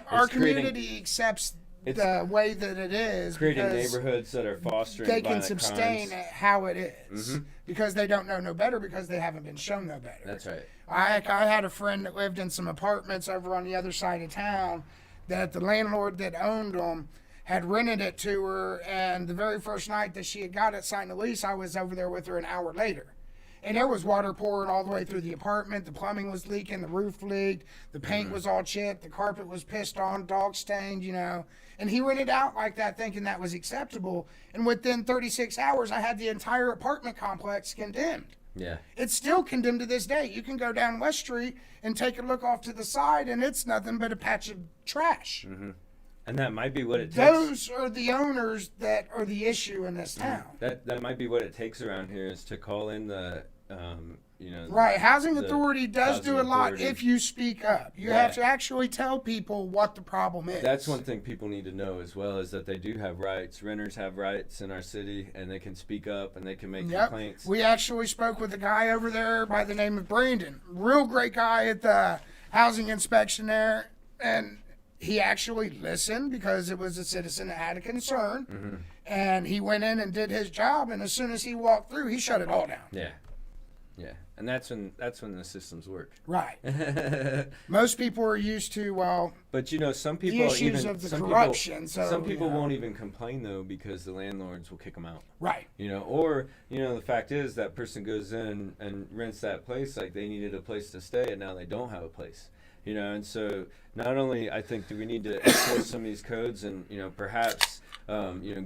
[SPEAKER 1] Our community accepts the way that it is,
[SPEAKER 2] creating neighborhoods that are fostering
[SPEAKER 1] they can sustain
[SPEAKER 2] crimes.
[SPEAKER 1] how it is because they don't know no better, because they haven't been shown no better.
[SPEAKER 2] That's right.
[SPEAKER 1] I had a friend that lived in some apartments over on the other side of town that the landlord that owned them had rented it to her, and the very first night that she had got it, signed the lease, I was over there with her an hour later. And there was water pouring all the way through the apartment. The plumbing was leaking. The roof leaked. The paint was all chipped. The carpet was pissed on, dog stained, And he rented out like that thinking that was acceptable. And within 36 hours, I had the entire apartment complex condemned.
[SPEAKER 2] Yeah.
[SPEAKER 1] It's still condemned to this day. You can go down West Street and take a look off to the side, and it's nothing but a patch of trash.
[SPEAKER 2] And that might be what it takes.
[SPEAKER 1] Those are the owners that are the issue in this town.
[SPEAKER 2] That might be what it takes around here, is to call in the
[SPEAKER 1] right, housing authority does do a lot if you speak up. You have to actually tell people what the problem is.
[SPEAKER 2] That's one thing people need to know as well, is that they do have rights. Renters have rights in our city, and they can speak up and they can make complaints.
[SPEAKER 1] We actually spoke with a guy over there by the name of Brandon. Real great guy at the housing inspection there, and he actually listened because it was a citizen that had a concern, and he went in and did his job, and as soon as he walked through, he shut it all down.
[SPEAKER 2] Yeah. And that's when the systems work.
[SPEAKER 1] Right. Most people are used to,
[SPEAKER 2] but some people,
[SPEAKER 1] the issues of the corruption.
[SPEAKER 2] Some people won't even complain though, because the landlords will kick them out.
[SPEAKER 1] Right.
[SPEAKER 2] Or the fact is that person goes in and rents that place like they needed a place to stay, and now they don't have a place. And so not only I think do we need to enforce some of these codes and perhaps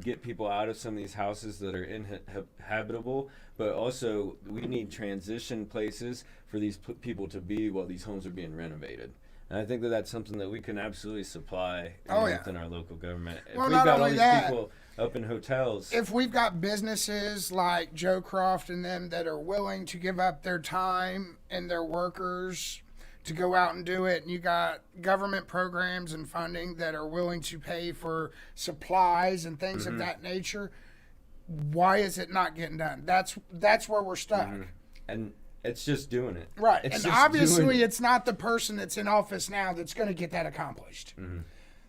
[SPEAKER 2] get people out of some of these houses that are inhabitable, but also we need transition places for these people to be while these homes are being renovated. And I think that that's something that we can absolutely supply within our local government.
[SPEAKER 1] Well,
[SPEAKER 2] if we've got all these people up in hotels.
[SPEAKER 1] If we've got businesses like Joe Croft and them that are willing to give up their time and their workers to go out and do it, and you got government programs and funding that are willing to pay for supplies and things of that nature, why is it not getting done? That's where we're stuck.
[SPEAKER 2] And it's just doing it.
[SPEAKER 1] Right. And obviously it's not the person that's in office now that's going to get that accomplished.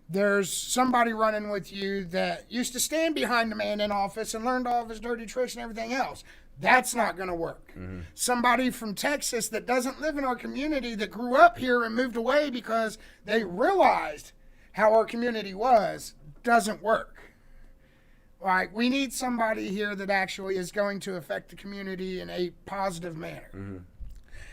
[SPEAKER 1] There's somebody running with you that used to stand behind the man in office and learned all of his dirty tricks and everything else. That's not going to work. Somebody from Texas that doesn't live in our community, that grew up here and moved away because they realized how our community was, doesn't work. Like, we need somebody here that actually is going to affect the community in a positive manner.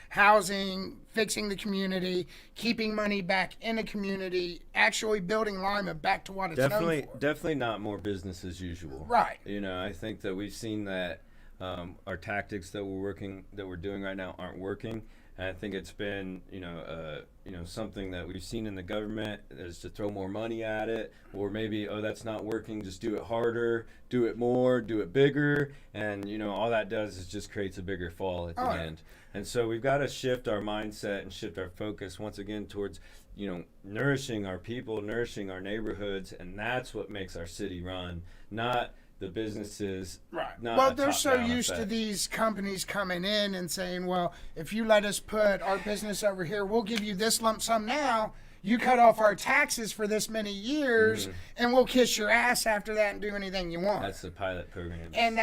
[SPEAKER 1] Housing, fixing the community, keeping money back in the community, actually building Lima back to what it's known for.
[SPEAKER 2] Definitely not more business as usual.
[SPEAKER 1] Right.
[SPEAKER 2] I think that we've seen that our tactics that we're doing right now aren't working. And I think it's been, something that we've seen in the government is to throw more money at it, or maybe, that's not working, just do it harder, do it more, do it bigger, and all that does is just creates a bigger fall at the end. And so we've got to shift our mindset and shift our focus once again towards, nourishing our people, nourishing our neighborhoods, and that's what makes our city run, not the businesses.
[SPEAKER 1] Right.
[SPEAKER 2] Not
[SPEAKER 1] Well,
[SPEAKER 2] a
[SPEAKER 1] they're so
[SPEAKER 2] top-down
[SPEAKER 1] used to
[SPEAKER 2] effect.
[SPEAKER 1] these companies coming in and saying, well, if you let us put our business over here, we'll give you this lump sum now. You cut off our taxes for this many years, and we'll kiss your ass after that and do anything you want.
[SPEAKER 2] That's the pilot program.
[SPEAKER 1] And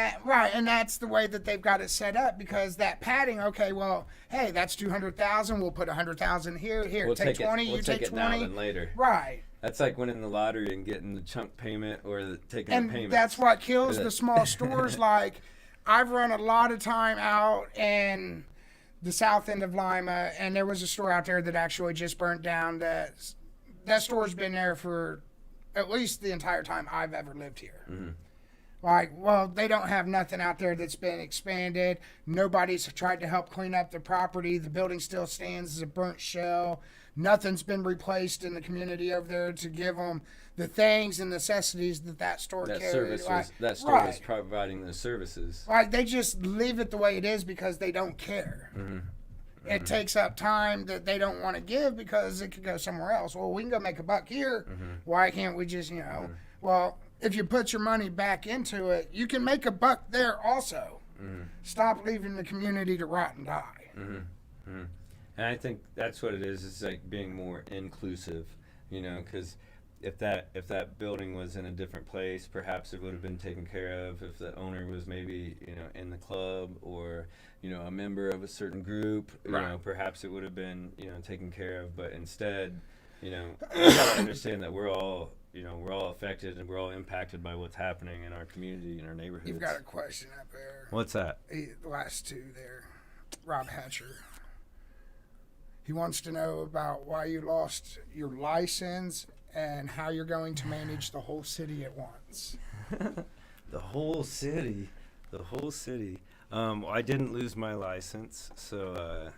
[SPEAKER 1] that's the way that they've got it set up, because that padding. Okay, well, hey, that's 200,000. We'll put 100,000 here. Here,
[SPEAKER 2] We'll
[SPEAKER 1] take 20.
[SPEAKER 2] We'll
[SPEAKER 1] you
[SPEAKER 2] take
[SPEAKER 1] take
[SPEAKER 2] it
[SPEAKER 1] 20.
[SPEAKER 2] now than later.
[SPEAKER 1] Right.
[SPEAKER 2] That's like winning the lottery and getting the chunk payment or taking
[SPEAKER 1] And
[SPEAKER 2] the payment.
[SPEAKER 1] that's what kills the small stores. Like, I've run a lot of time out in the south end of Lima, and there was a store out there that actually just burnt down. That store's been there for at least the entire time I've ever lived here. Like, well, they don't have nothing out there that's been expanded. Nobody's tried to help clean up the property. The building still stands as a burnt shell. Nothing's been replaced in the community over there to give them the things and necessities that store
[SPEAKER 2] that
[SPEAKER 1] carried.
[SPEAKER 2] service was, that store was providing those services.
[SPEAKER 1] Like, they just leave it the way it is because they don't care. It takes up time that they don't want to give because it could go somewhere else. Well, we can go make a buck here. Why can't we just, well, if you put your money back into it, you can make a buck there also. Stop leaving the community to rot and die.
[SPEAKER 2] And I think that's what it is. It's like being more inclusive, because if that building was in a different place, perhaps it would have been taken care of. If the owner was maybe, in the club or, a member of a certain group, perhaps it would have been, taken care of. But instead, you gotta understand that we're all affected and we're all impacted by what's happening in our community, in our neighborhoods.
[SPEAKER 1] You've got a question up there.
[SPEAKER 2] What's that?
[SPEAKER 1] The last two there. Rob Hatcher. He wants to know about why you lost your license and how you're going to manage the whole city at once.
[SPEAKER 2] The whole city. I didn't lose my license, so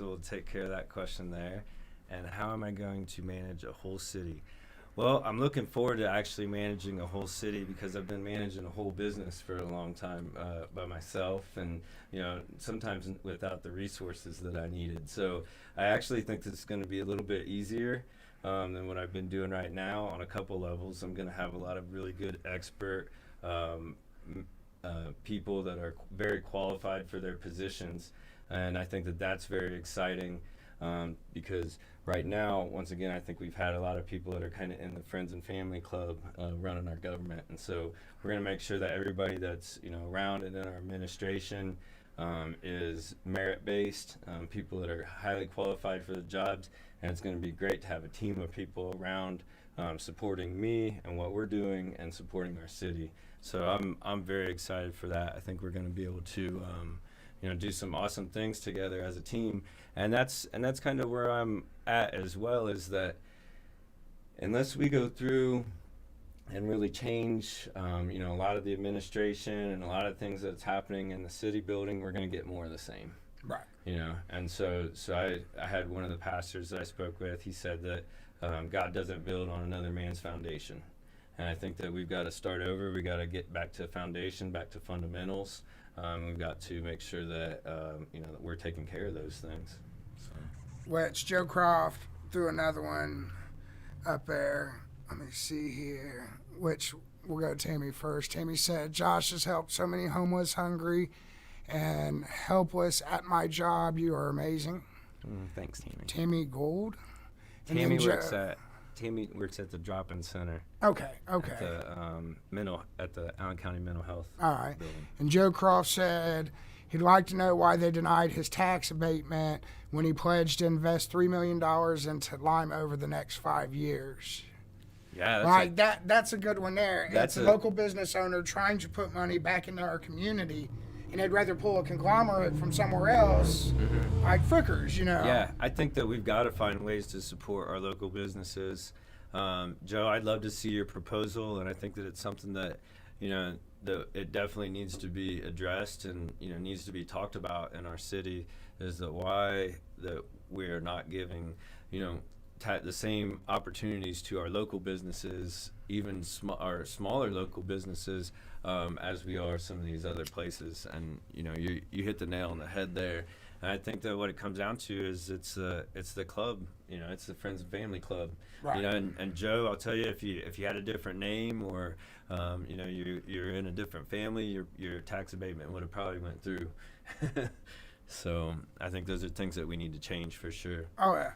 [SPEAKER 2] we'll take care of that question there. And how am I going to manage a whole city? Well, I'm looking forward to actually managing a whole city because I've been managing a whole business for a long time by myself, and sometimes without the resources that I needed. So I actually think this is going to be a little bit easier than what I've been doing right now on a couple levels. I'm going to have a lot of really good expert people that are very qualified for their positions, and I think that that's very exciting because right now, once again, I think we've had a lot of people that are kind of in the friends and family club running our government, and so we're going to make sure that everybody that's around and in our administration is merit-based, people that are highly qualified for the jobs, and it's going to be great to have a team of people around supporting me and what we're doing and supporting our city. So I'm very excited for that. I think we're going to be able to do some awesome things together as a team, and that's kind of where I'm at as well, is that unless we go through and really change a lot of the administration and a lot of things that's happening in the city building, we're going to get more of the same.
[SPEAKER 1] Right.
[SPEAKER 2] And so I had one of the pastors that I spoke with, he said that God doesn't build on another man's foundation. And I think that we've got to start over. We got to get back to foundation, back to fundamentals. We've got to make sure that that we're taking care of those things. So.
[SPEAKER 1] Which Joe Croft threw another one up there. Let me see here. Which we'll go to Tammy first. Tammy said, "Josh has helped so many homeless, hungry, and helpless at my job. You are amazing."
[SPEAKER 2] Thanks, Tammy.
[SPEAKER 1] Tammy Gold.
[SPEAKER 2] Tammy works at the drop-in center.
[SPEAKER 1] Okay.
[SPEAKER 2] At the Allen County Mental Health
[SPEAKER 1] All right.
[SPEAKER 2] building.
[SPEAKER 1] And Joe Croft said he'd like to know why they denied his tax abatement when he pledged to invest $3 million into Lima over the next 5 years.
[SPEAKER 2] Yeah,
[SPEAKER 1] that's a good one there. It's a local business owner trying to put money back into our community, and they'd rather pull a conglomerate from somewhere else, like Frickers,
[SPEAKER 2] Yeah, I think that we've got to find ways to support our local businesses. Joe, I'd love to see your proposal, and I think that it's something that, that it definitely needs to be addressed and, needs to be talked about in our city, is that why that we are not giving, the same opportunities to our local businesses, even our smaller local businesses, as we are some of these other places. And you hit the nail on the head there. And I think that what it comes down to is it's the club. It's the friends and family club.
[SPEAKER 1] Right.
[SPEAKER 2] And Joe, I'll tell you, if you had a different name, or you're in a different family, your tax abatement would have probably went through. So I think those are things that we need to change for sure.
[SPEAKER 1] Oh yeah.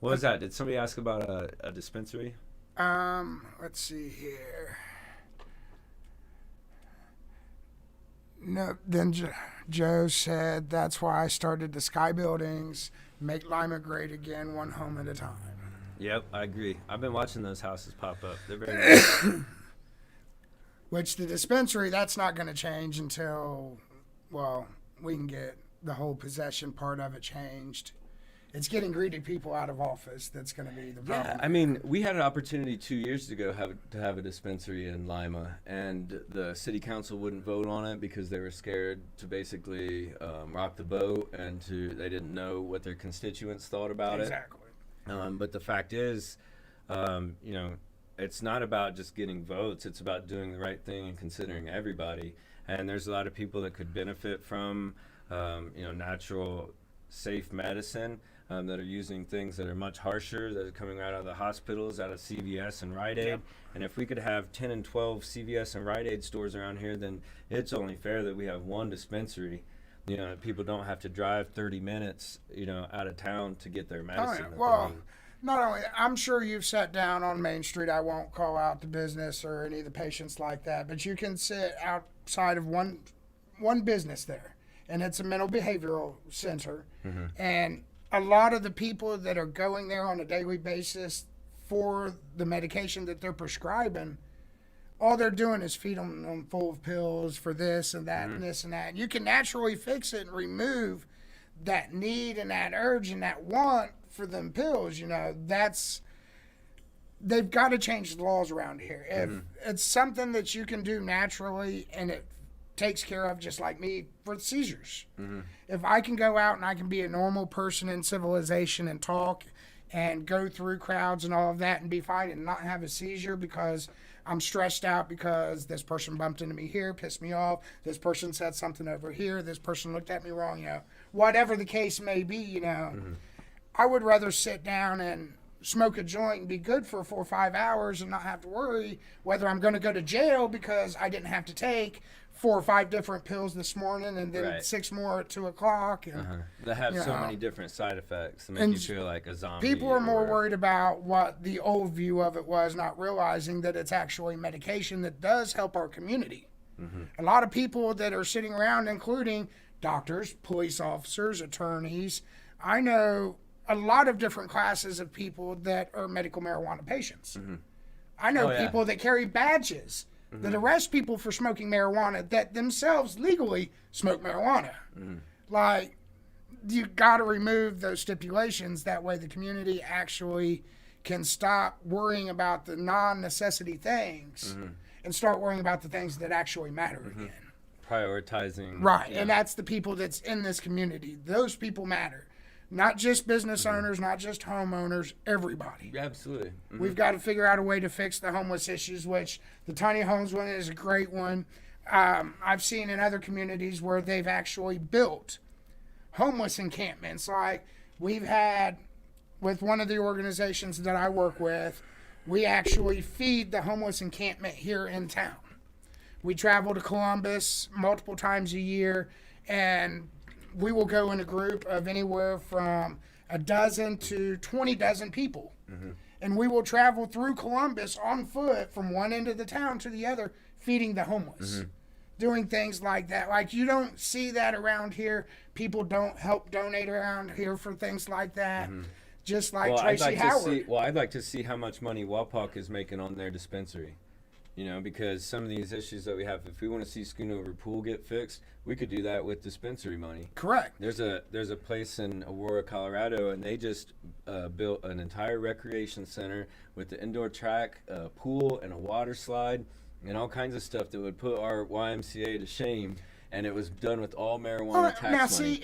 [SPEAKER 2] What was that? Did somebody ask about a dispensary?
[SPEAKER 1] Let's see here. No, then Joe said that's why I started the Sky Buildings, make Lima great again, one home at a time.
[SPEAKER 2] Yep, I agree. I've been watching those houses pop up. They're very nice.
[SPEAKER 1] Which the dispensary, that's not going to change until, well, we can get the whole possession part of it changed. It's getting greedy people out of office that's going to be the problem.
[SPEAKER 2] Yeah, I mean, we had an opportunity 2 years ago to have a dispensary in Lima, and the city council wouldn't vote on it because they were scared to basically rock the boat, and they didn't know what their constituents thought about it.
[SPEAKER 1] Exactly.
[SPEAKER 2] But the fact is, it's not about just getting votes. It's about doing the right thing and considering everybody. And there's a lot of people that could benefit from, natural, safe medicine. That are using things that are much harsher, that are coming right out of the hospitals, out of CVS and Rite Aid.
[SPEAKER 1] Yep.
[SPEAKER 2] And if we could have 10 and 12 CVS and Rite Aid stores around here, then it's only fair that we have one dispensary. People don't have to drive 30 minutes, out of town to get their medicine.
[SPEAKER 1] Well, not only, I'm sure you've sat down on Main Street. I won't call out the business or any of the patients like that, but you can sit outside of one business there, and it's a mental behavioral center.
[SPEAKER 2] Mm-hmm.
[SPEAKER 1] And a lot of the people that are going there on a daily basis for the medication that they're prescribing, all they're doing is feeding them full of pills for this and that and this and that. And you can naturally fix it and remove that need and that urge and that want for them pills. They've got to change the laws around here. If it's something that you can do naturally and it takes care of, just like me for seizures.
[SPEAKER 2] Mm-hmm.
[SPEAKER 1] If I can go out and I can be a normal person in civilization and talk and go through crowds and all of that and be fine and not have a seizure because I'm stressed out because this person bumped into me here, pissed me off, this person said something over here, this person looked at me wrong, whatever the case may be, I would rather sit down and smoke a joint and be good for 4 or 5 hours and not have to worry whether I'm going to go to jail because I didn't have to take 4 or 5 different pills this morning and then 6 more at 2 o'clock. And,
[SPEAKER 2] That have so many different side effects that make you feel like a zombie.
[SPEAKER 1] People are more worried about what the old view of it was, not realizing that it's actually medication that does help our community. A lot of people that are sitting around, including doctors, police officers, attorneys, I know a lot of different classes of people that are medical marijuana patients. I know people that carry badges that arrest people for smoking marijuana that themselves legally smoke marijuana. Like, you got to remove those stipulations. That way the community actually can stop worrying about the non-necessity things and start worrying about the things that actually matter again.
[SPEAKER 2] Prioritizing.
[SPEAKER 1] Right, and that's the people that's in this community. Those people matter. Not just business owners, not just homeowners, everybody.
[SPEAKER 2] Absolutely.
[SPEAKER 1] We've got to figure out a way to fix the homeless issues, which the tiny homes one is a great one. I've seen in other communities where they've actually built homeless encampments. Like we've had with one of the organizations that I work with, we actually feed the homeless encampment here in town. We travel to Columbus multiple times a year, and we will go in a group of anywhere from a dozen to 20 dozen people. And we will travel through Columbus on foot from one end of the town to the other, feeding the homeless, doing things like that. Like, you don't see that around here. People don't help donate around here for things like that. Just like Tracy Howard.
[SPEAKER 2] I'd like to see how much money Wapak is making on their dispensary. Because some of these issues that we have, if we want to see Schoonover Pool get fixed, we could do that with dispensary money.
[SPEAKER 1] Correct.
[SPEAKER 2] There's a place in Aurora, Colorado, and they just built an entire recreation center with the indoor track, a pool, and a water slide, and all kinds of stuff that would put our YMCA to shame. And it was done with all marijuana tax money.
[SPEAKER 1] Now, see,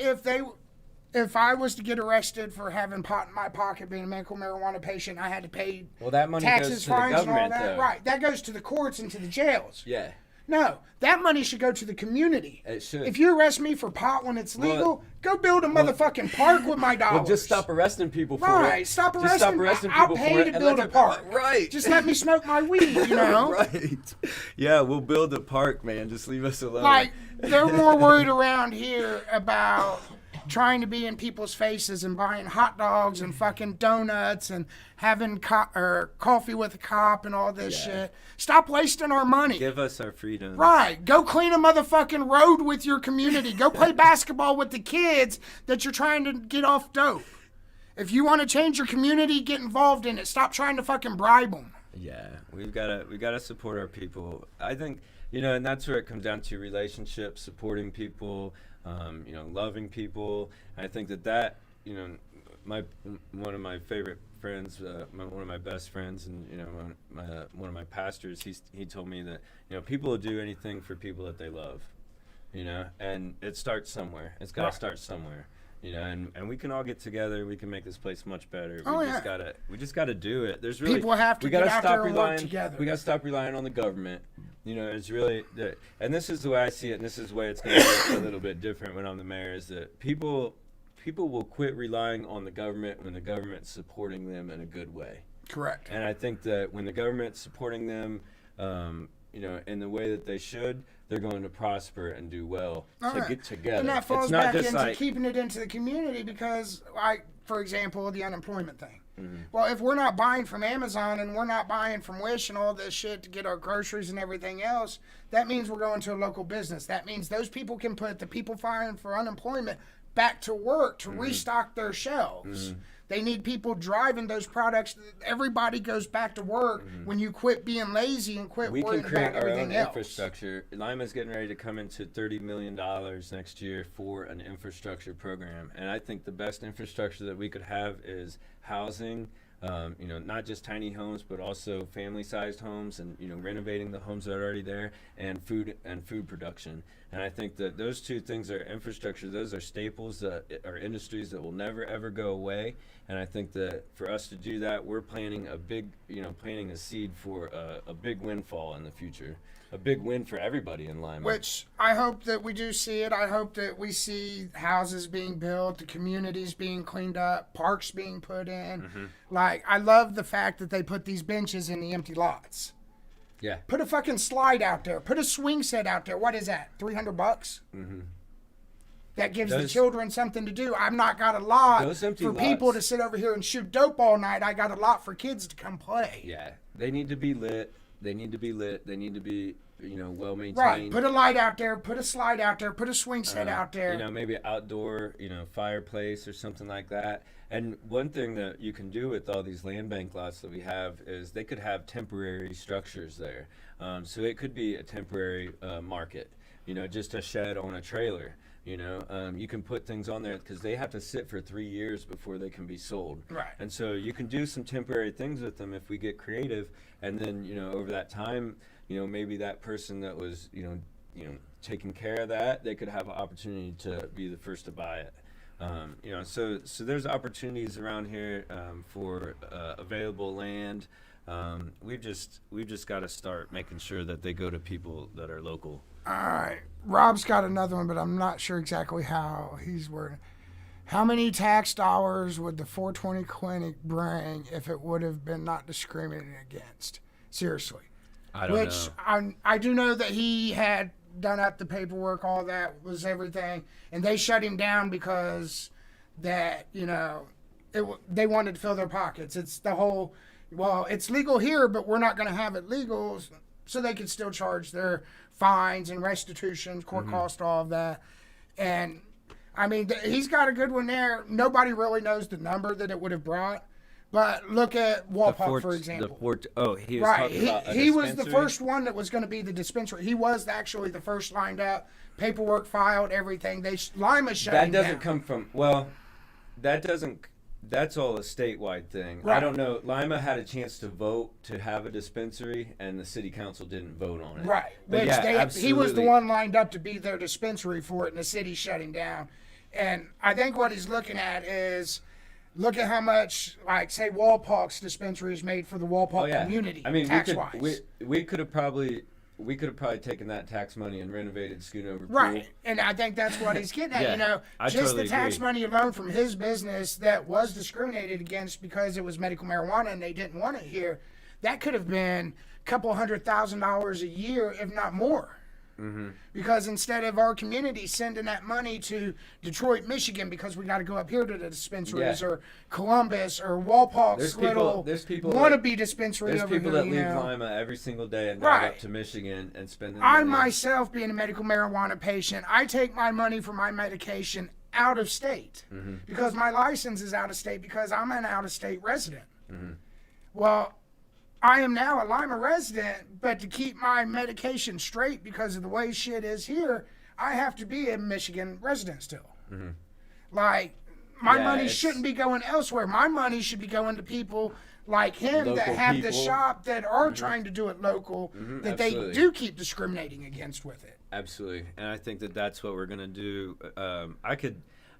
[SPEAKER 1] if I was to get arrested for having pot in my pocket, being a medical marijuana patient, I had to pay
[SPEAKER 2] Well, that money
[SPEAKER 1] taxes,
[SPEAKER 2] goes to the
[SPEAKER 1] fines, and all
[SPEAKER 2] government,
[SPEAKER 1] that.
[SPEAKER 2] though.
[SPEAKER 1] Right, that goes to the courts and to the jails.
[SPEAKER 2] Yeah,
[SPEAKER 1] No, that money should go to the community.
[SPEAKER 2] it should.
[SPEAKER 1] If you arrest me for pot when it's legal,
[SPEAKER 2] Well,
[SPEAKER 1] go build a motherfucking park with my dollars.
[SPEAKER 2] well, just stop arresting people for
[SPEAKER 1] Right,
[SPEAKER 2] it.
[SPEAKER 1] stop
[SPEAKER 2] Just stop
[SPEAKER 1] arresting.
[SPEAKER 2] arresting
[SPEAKER 1] I'll
[SPEAKER 2] people
[SPEAKER 1] pay
[SPEAKER 2] for it
[SPEAKER 1] to
[SPEAKER 2] and
[SPEAKER 1] build
[SPEAKER 2] let
[SPEAKER 1] a
[SPEAKER 2] them-
[SPEAKER 1] park.
[SPEAKER 2] Right.
[SPEAKER 1] Just let me smoke my weed, you know?
[SPEAKER 2] Right. Yeah, we'll build a park, man. Just leave us alone.
[SPEAKER 1] Like, they're more worried around here about trying to be in people's faces and buying hot dogs and fucking donuts and having coffee with a cop and all this shit. Stop wasting our money.
[SPEAKER 2] Give us our freedom.
[SPEAKER 1] Right. Go clean a motherfucking road with your community. Go play basketball with the kids that you're trying to get off dope. If you want to change your community, get involved in it. Stop trying to fucking bribe them.
[SPEAKER 2] Yeah, we gotta support our people. I think, and that's where it comes down to: relationships, supporting people, loving people. I think that one of my favorite friends, one of my best friends, and one of my pastors, he told me that people will do anything for people that they love, and it starts somewhere. It's got to start somewhere. And we can all get together. We can make this place much better. We just gotta do it. There's really
[SPEAKER 1] People have to
[SPEAKER 2] we gotta
[SPEAKER 1] get out
[SPEAKER 2] stop
[SPEAKER 1] there and
[SPEAKER 2] relying.
[SPEAKER 1] work together.
[SPEAKER 2] We gotta stop relying on the government. It's really, and this is the way I see it. And this is the way it's gonna be a little bit different when I'm the mayor. Is that people will quit relying on the government when the government's supporting them in a good way.
[SPEAKER 1] Correct.
[SPEAKER 2] And I think that when the government's supporting them, in the way that they should, they're going to prosper and do well get together.
[SPEAKER 1] And that falls
[SPEAKER 2] it's not
[SPEAKER 1] back
[SPEAKER 2] just
[SPEAKER 1] into
[SPEAKER 2] like,
[SPEAKER 1] keeping it into the community because, for example, the unemployment thing.
[SPEAKER 2] Mhm.
[SPEAKER 1] Well, if we're not buying from Amazon and we're not buying from Wish and all this shit to get our groceries and everything else, that means we're going to a local business. That means those people can put the people filing for unemployment back to work to restock their shelves. They need people driving those products. Everybody goes back to work when you quit being lazy and quit
[SPEAKER 2] we
[SPEAKER 1] worrying
[SPEAKER 2] can create
[SPEAKER 1] about
[SPEAKER 2] our own
[SPEAKER 1] everything else.
[SPEAKER 2] infrastructure. Lima's getting ready to come into $30 million next year for an infrastructure program. And I think the best infrastructure that we could have is housing, not just tiny homes, but also family-sized homes and, renovating the homes that are already there, and food production. And I think that those two things are infrastructure. Those are staples that are industries that will never, ever go away. And I think that for us to do that, we're planting a seed for a big windfall in the future, a big win for everybody in Lima.
[SPEAKER 1] Which I hope that we do see it. I hope that we see houses being built, the communities being cleaned up, parks being put in. Like, I love the fact that they put these benches in the empty lots.
[SPEAKER 2] Yeah.
[SPEAKER 1] Put a fucking slide out there. Put a swing set out there. What is that? $300? That gives the children something to do. I've not got a lot for people to sit over here and shoot dope all night. I got a lot for kids to come play.
[SPEAKER 2] Yeah. They need to be lit. They need to be, well maintained.
[SPEAKER 1] Right. Put a light out there. Put a slide out there. Put a swing set out there.
[SPEAKER 2] Maybe outdoor, fireplace or something like that. And one thing that you can do with all these land bank lots that we have is they could have temporary structures there. So it could be a temporary market, just a shed on a trailer. You can put things on there because they have to sit for 3 years before they can be sold.
[SPEAKER 1] Right.
[SPEAKER 2] And so you can do some temporary things with them if we get creative. And then, over that time, maybe that person that was, taking care of that, they could have an opportunity to be the first to buy it. So there's opportunities around here for available land. We've just got to start making sure that they go to people that are local.
[SPEAKER 1] All right. Rob's got another one, but I'm not sure exactly how he's wording. How many tax dollars would the 420 clinic bring if it would have been not discriminated against? Seriously.
[SPEAKER 2] I don't know.
[SPEAKER 1] I do know that he had done up the paperwork, all that was everything, and they shut him down because that, they wanted to fill their pockets. It's the whole, well, it's legal here, but we're not going to have it legal, so they could still charge their fines and restitutions, court cost, all of that. And I mean, he's got a good one there. Nobody really knows the number that it would have brought, but look at Walpole, for example.
[SPEAKER 2] He was talking about a
[SPEAKER 1] he was the
[SPEAKER 2] dispensary?
[SPEAKER 1] first one that was going to be the dispensary. He was actually the first lined up, paperwork filed, everything. Lima shut him
[SPEAKER 2] That doesn't
[SPEAKER 1] down.
[SPEAKER 2] come from, that's all a statewide thing.
[SPEAKER 1] Right.
[SPEAKER 2] I don't know. Lima had a chance to vote to have a dispensary, and the city council didn't vote on it.
[SPEAKER 1] Right.
[SPEAKER 2] But
[SPEAKER 1] Which he was the
[SPEAKER 2] absolutely.
[SPEAKER 1] one lined up to be their dispensary for it, and the city shut him down. And I think what he's looking at is, look at how much, like, say, Walpock's dispensary is made for the Walpock community,
[SPEAKER 2] I mean,
[SPEAKER 1] tax-wise.
[SPEAKER 2] we could have probably taken that tax money and renovated Schoonover Pool.
[SPEAKER 1] Right, and I think that's what he's getting at.
[SPEAKER 2] Yeah,
[SPEAKER 1] You know,
[SPEAKER 2] I
[SPEAKER 1] just
[SPEAKER 2] totally
[SPEAKER 1] the tax
[SPEAKER 2] agree.
[SPEAKER 1] money alone from his business that was discriminated against because it was medical marijuana and they didn't want it here, that could have been a couple $100,000 a year, if not more.
[SPEAKER 2] Mm-hmm.
[SPEAKER 1] Because instead of our community sending that money to Detroit, Michigan, because we got to go up here to the dispensaries, or Columbus, or Walpock's
[SPEAKER 2] there's people
[SPEAKER 1] wannabe dispensary
[SPEAKER 2] There's
[SPEAKER 1] over
[SPEAKER 2] people
[SPEAKER 1] here,
[SPEAKER 2] that
[SPEAKER 1] you
[SPEAKER 2] leave
[SPEAKER 1] know.
[SPEAKER 2] Lima every single day and drive
[SPEAKER 1] Right.
[SPEAKER 2] up to Michigan and spend the
[SPEAKER 1] I
[SPEAKER 2] money.
[SPEAKER 1] myself, being a medical marijuana patient, I take my money for my medication out of state
[SPEAKER 2] Mm-hmm.
[SPEAKER 1] because my license is out of state because I'm an out of state resident.
[SPEAKER 2] Mm-hmm.
[SPEAKER 1] Well, I am now a Lima resident, but to keep my medication straight because of the way shit is here, I have to be a Michigan resident still.
[SPEAKER 2] Mm-hmm.
[SPEAKER 1] Like, my
[SPEAKER 2] Yeah,
[SPEAKER 1] money
[SPEAKER 2] it's-
[SPEAKER 1] shouldn't be going elsewhere. My money should be going to people like him that
[SPEAKER 2] Local
[SPEAKER 1] have the
[SPEAKER 2] people.
[SPEAKER 1] shop that are trying to do it local,
[SPEAKER 2] Mhm,
[SPEAKER 1] that
[SPEAKER 2] absolutely.
[SPEAKER 1] they do keep discriminating against with it.
[SPEAKER 2] Absolutely, and I think that that's what we're gonna do.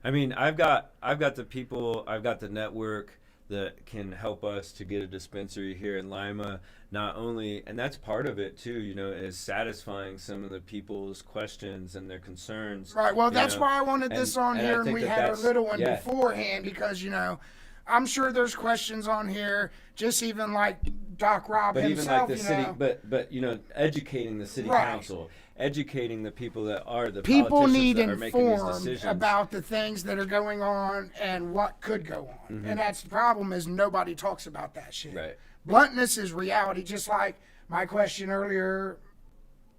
[SPEAKER 2] I've got the people, I've got the network that can help us to get a dispensary here in Lima. Not only, and that's part of it too, you know, is satisfying some of the people's questions and their concerns.
[SPEAKER 1] Right. Well,
[SPEAKER 2] you
[SPEAKER 1] that's
[SPEAKER 2] know.
[SPEAKER 1] why I wanted this on
[SPEAKER 2] and I
[SPEAKER 1] here, and
[SPEAKER 2] think
[SPEAKER 1] we
[SPEAKER 2] that
[SPEAKER 1] had our
[SPEAKER 2] that's-
[SPEAKER 1] little one
[SPEAKER 2] yeah.
[SPEAKER 1] beforehand because, you know, I'm sure there's questions on here, just even like Doc Rob
[SPEAKER 2] But even
[SPEAKER 1] himself,
[SPEAKER 2] like the
[SPEAKER 1] you
[SPEAKER 2] city,
[SPEAKER 1] know.
[SPEAKER 2] but you know, educating the city
[SPEAKER 1] Right.
[SPEAKER 2] council, educating the people that are the
[SPEAKER 1] People
[SPEAKER 2] politicians
[SPEAKER 1] need
[SPEAKER 2] that are making these
[SPEAKER 1] informed
[SPEAKER 2] decisions.
[SPEAKER 1] about the things that are going on and what could go on.
[SPEAKER 2] Mhm.
[SPEAKER 1] And that's the problem, is nobody talks about that shit.
[SPEAKER 2] Right.
[SPEAKER 1] Bluntness is reality, just like my question earlier.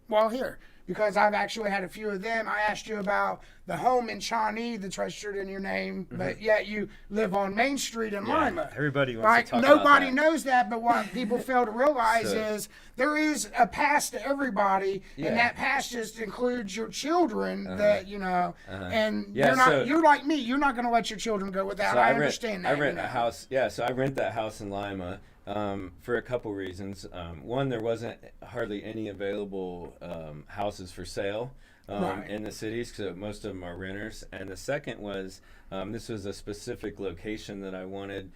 [SPEAKER 1] Well, here, because I've actually had a few of them. I asked you about the home in Shawnee that's registered in your name, but yet you live on Main Street in
[SPEAKER 2] Mm-hmm. Yeah,
[SPEAKER 1] Lima.
[SPEAKER 2] everybody wants
[SPEAKER 1] Like,
[SPEAKER 2] to talk about
[SPEAKER 1] nobody
[SPEAKER 2] that.
[SPEAKER 1] knows that, but what people fail to realize
[SPEAKER 2] So-
[SPEAKER 1] is there is a pass to everybody,
[SPEAKER 2] Yeah.
[SPEAKER 1] and that pass just includes your children that, you know, and
[SPEAKER 2] Yeah,
[SPEAKER 1] you're like me, you're not going to let your children go without.
[SPEAKER 2] So
[SPEAKER 1] I understand that.
[SPEAKER 2] I rent
[SPEAKER 1] you know.
[SPEAKER 2] a house. Yeah, so I rent that house in Lima for a couple reasons. One, there wasn't hardly any available houses for sale
[SPEAKER 1] Right.
[SPEAKER 2] in the cities, so most of them are renters. And the second was this was a specific location that I wanted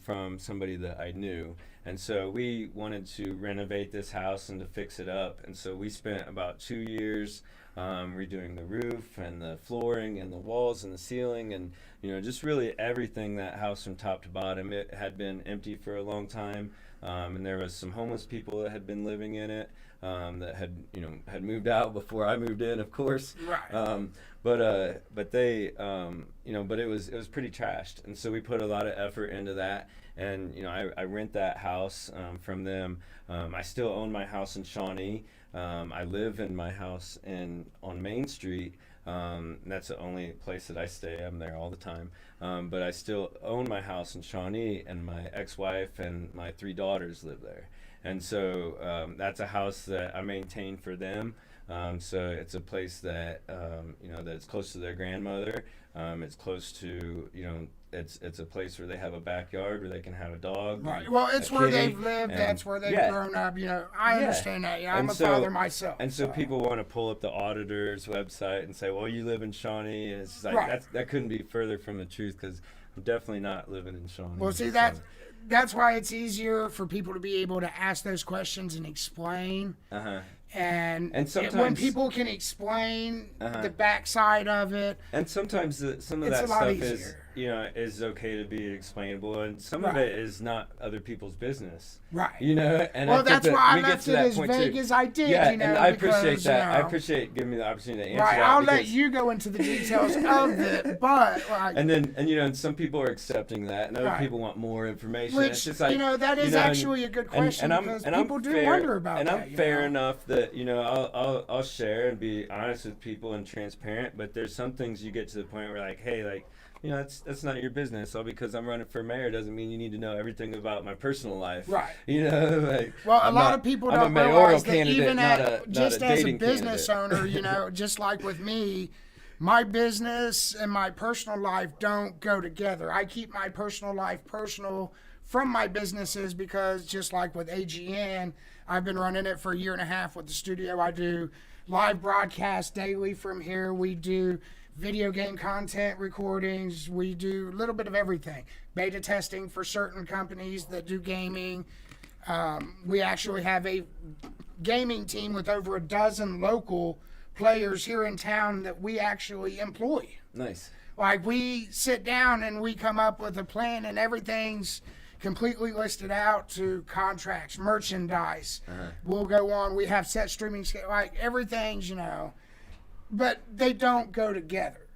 [SPEAKER 2] from somebody that I knew. And so we wanted to renovate this house and to fix it up. And so we spent about 2 years redoing the roof and the flooring and the walls and the ceiling and, you know, just really everything, that house from top to bottom. It had been empty for a long time, and there was some homeless people that had been living in it that had moved out before I moved in, of course.
[SPEAKER 1] Right.
[SPEAKER 2] But they, but it was pretty trashed, and so we put a lot of effort into that. And you know, I rent that house from them. I still own my house in Shawnee. I live in my house on Main Street. That's the only place that I stay. I'm there all the time. But I still own my house in Shawnee, and my ex-wife and my 3 daughters live there. And so that's a house that I maintain for them. So it's a place that that's close to their grandmother. It's close to, you know, it's a place where they have a backyard where they can have a dog.
[SPEAKER 1] Right. Well, it's where
[SPEAKER 2] kitty,
[SPEAKER 1] they've lived.
[SPEAKER 2] and-
[SPEAKER 1] That's where they've
[SPEAKER 2] yeah.
[SPEAKER 1] grown up. You know, I
[SPEAKER 2] Yeah.
[SPEAKER 1] understand that. Yeah, I'm
[SPEAKER 2] And
[SPEAKER 1] a
[SPEAKER 2] so-
[SPEAKER 1] father myself.
[SPEAKER 2] And so people want to pull up the auditor's website and say, well, you live in Shawnee. And it's like,
[SPEAKER 1] Right.
[SPEAKER 2] that couldn't be further from the truth, because I'm definitely not living in Shawnee.
[SPEAKER 1] Well, see,
[SPEAKER 2] so-
[SPEAKER 1] that's why it's easier for people to be able to ask those questions and explain.
[SPEAKER 2] Uh-huh.
[SPEAKER 1] And when
[SPEAKER 2] sometimes-
[SPEAKER 1] people can explain
[SPEAKER 2] Uh-huh.
[SPEAKER 1] the backside of it,
[SPEAKER 2] And sometimes some of
[SPEAKER 1] It's
[SPEAKER 2] that
[SPEAKER 1] a lot
[SPEAKER 2] stuff
[SPEAKER 1] easier.
[SPEAKER 2] is okay to be explainable, and some
[SPEAKER 1] Right.
[SPEAKER 2] of it is not other people's business.
[SPEAKER 1] right?
[SPEAKER 2] You know, and
[SPEAKER 1] Well,
[SPEAKER 2] I think
[SPEAKER 1] that's
[SPEAKER 2] that
[SPEAKER 1] why I
[SPEAKER 2] we get
[SPEAKER 1] left
[SPEAKER 2] to
[SPEAKER 1] it
[SPEAKER 2] that
[SPEAKER 1] as
[SPEAKER 2] point
[SPEAKER 1] vague
[SPEAKER 2] too.
[SPEAKER 1] as I did.
[SPEAKER 2] Yeah,
[SPEAKER 1] you know,
[SPEAKER 2] and I
[SPEAKER 1] because,
[SPEAKER 2] appreciate that. I
[SPEAKER 1] you know,
[SPEAKER 2] appreciate giving me the opportunity to answer
[SPEAKER 1] Right,
[SPEAKER 2] that.
[SPEAKER 1] I'll let
[SPEAKER 2] because-
[SPEAKER 1] you go into the details of it, but like,
[SPEAKER 2] And some people are accepting that, and other
[SPEAKER 1] Right.
[SPEAKER 2] people want more information.
[SPEAKER 1] which
[SPEAKER 2] It's just like,
[SPEAKER 1] that is
[SPEAKER 2] and-
[SPEAKER 1] actually a good question because people do wonder about
[SPEAKER 2] and
[SPEAKER 1] that.
[SPEAKER 2] I'm
[SPEAKER 1] you
[SPEAKER 2] fair
[SPEAKER 1] know?
[SPEAKER 2] enough that I'll share and be honest with people and transparent. But there's some things you get to the point where like, hey, like, you know, that's not your business. All because I'm running for mayor doesn't mean you need to know everything about my personal life.
[SPEAKER 1] Right.
[SPEAKER 2] You know, like,
[SPEAKER 1] Well, a
[SPEAKER 2] I'm
[SPEAKER 1] lot
[SPEAKER 2] not-
[SPEAKER 1] of people
[SPEAKER 2] I'm a
[SPEAKER 1] don't
[SPEAKER 2] mayoral
[SPEAKER 1] realize that
[SPEAKER 2] candidate,
[SPEAKER 1] even
[SPEAKER 2] not
[SPEAKER 1] just
[SPEAKER 2] a
[SPEAKER 1] as a
[SPEAKER 2] dating
[SPEAKER 1] business
[SPEAKER 2] candidate.
[SPEAKER 1] owner, you know, just like with me, my business and my personal life don't go together. I keep my personal life personal from my businesses because just like with AGN, I've been running it for a year and a half with the studio I do. live broadcasts daily from here. We do video game content recordings. We do a little bit of everything. Beta testing for certain companies that do gaming. We actually have a gaming team with over a dozen local players here in town that we actually employ.
[SPEAKER 2] Nice.
[SPEAKER 1] Like, we sit down and we come up with a plan, and everything's completely listed out to contracts, merchandise. We'll go on. We have set streaming, like, everything's, but they don't go together.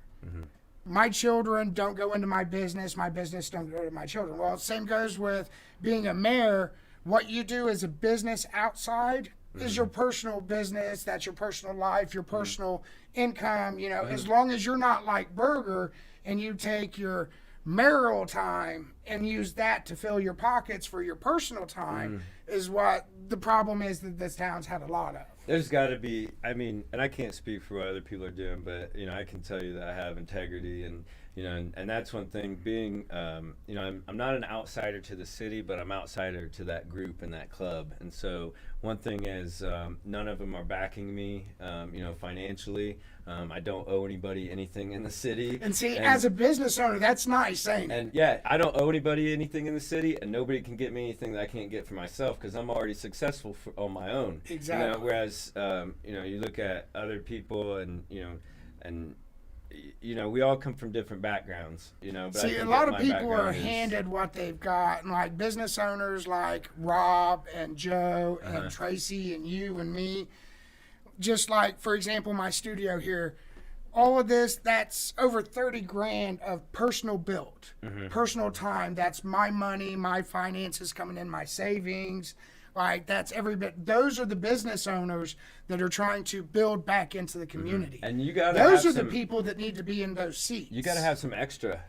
[SPEAKER 1] My children don't go into my business don't go to my children. Well, same goes with being a mayor. What you do as a business outside is your personal business. That's your personal life, your personal income. As long as you're not like Burger and you take your marital time and use that to fill your pockets for your personal time, is what the problem is that this town's had a lot of.
[SPEAKER 2] There's got to be, and I can't speak for what other people are doing, but I can tell you that I have integrity, and and that's one thing. Being, I'm not an outsider to the city, but I'm outsider to that group and that club. And so one thing is, none of them are backing me, financially. I don't owe anybody anything in the city.
[SPEAKER 1] And see, as a business owner, that's nice, ain't it?
[SPEAKER 2] And yeah, I don't owe anybody anything in the city, and nobody can get me anything that I can't get for myself, because I'm already successful on my own.
[SPEAKER 1] Exactly.
[SPEAKER 2] Whereas, you look at other people, and we all come from different backgrounds. But
[SPEAKER 1] see, a lot of people are handed what they've got, and like business owners like Rob and Joe and Tracy and you and me. Just like, for example, my studio here, all of this, that's over 30 grand of personal build, personal time. That's my money, my finances coming in, my savings. Like, that's every bit. Those are the business owners that are trying to build back into the community.
[SPEAKER 2] And you got
[SPEAKER 1] those are the people that need to be in those seats.
[SPEAKER 2] You got to have some extra.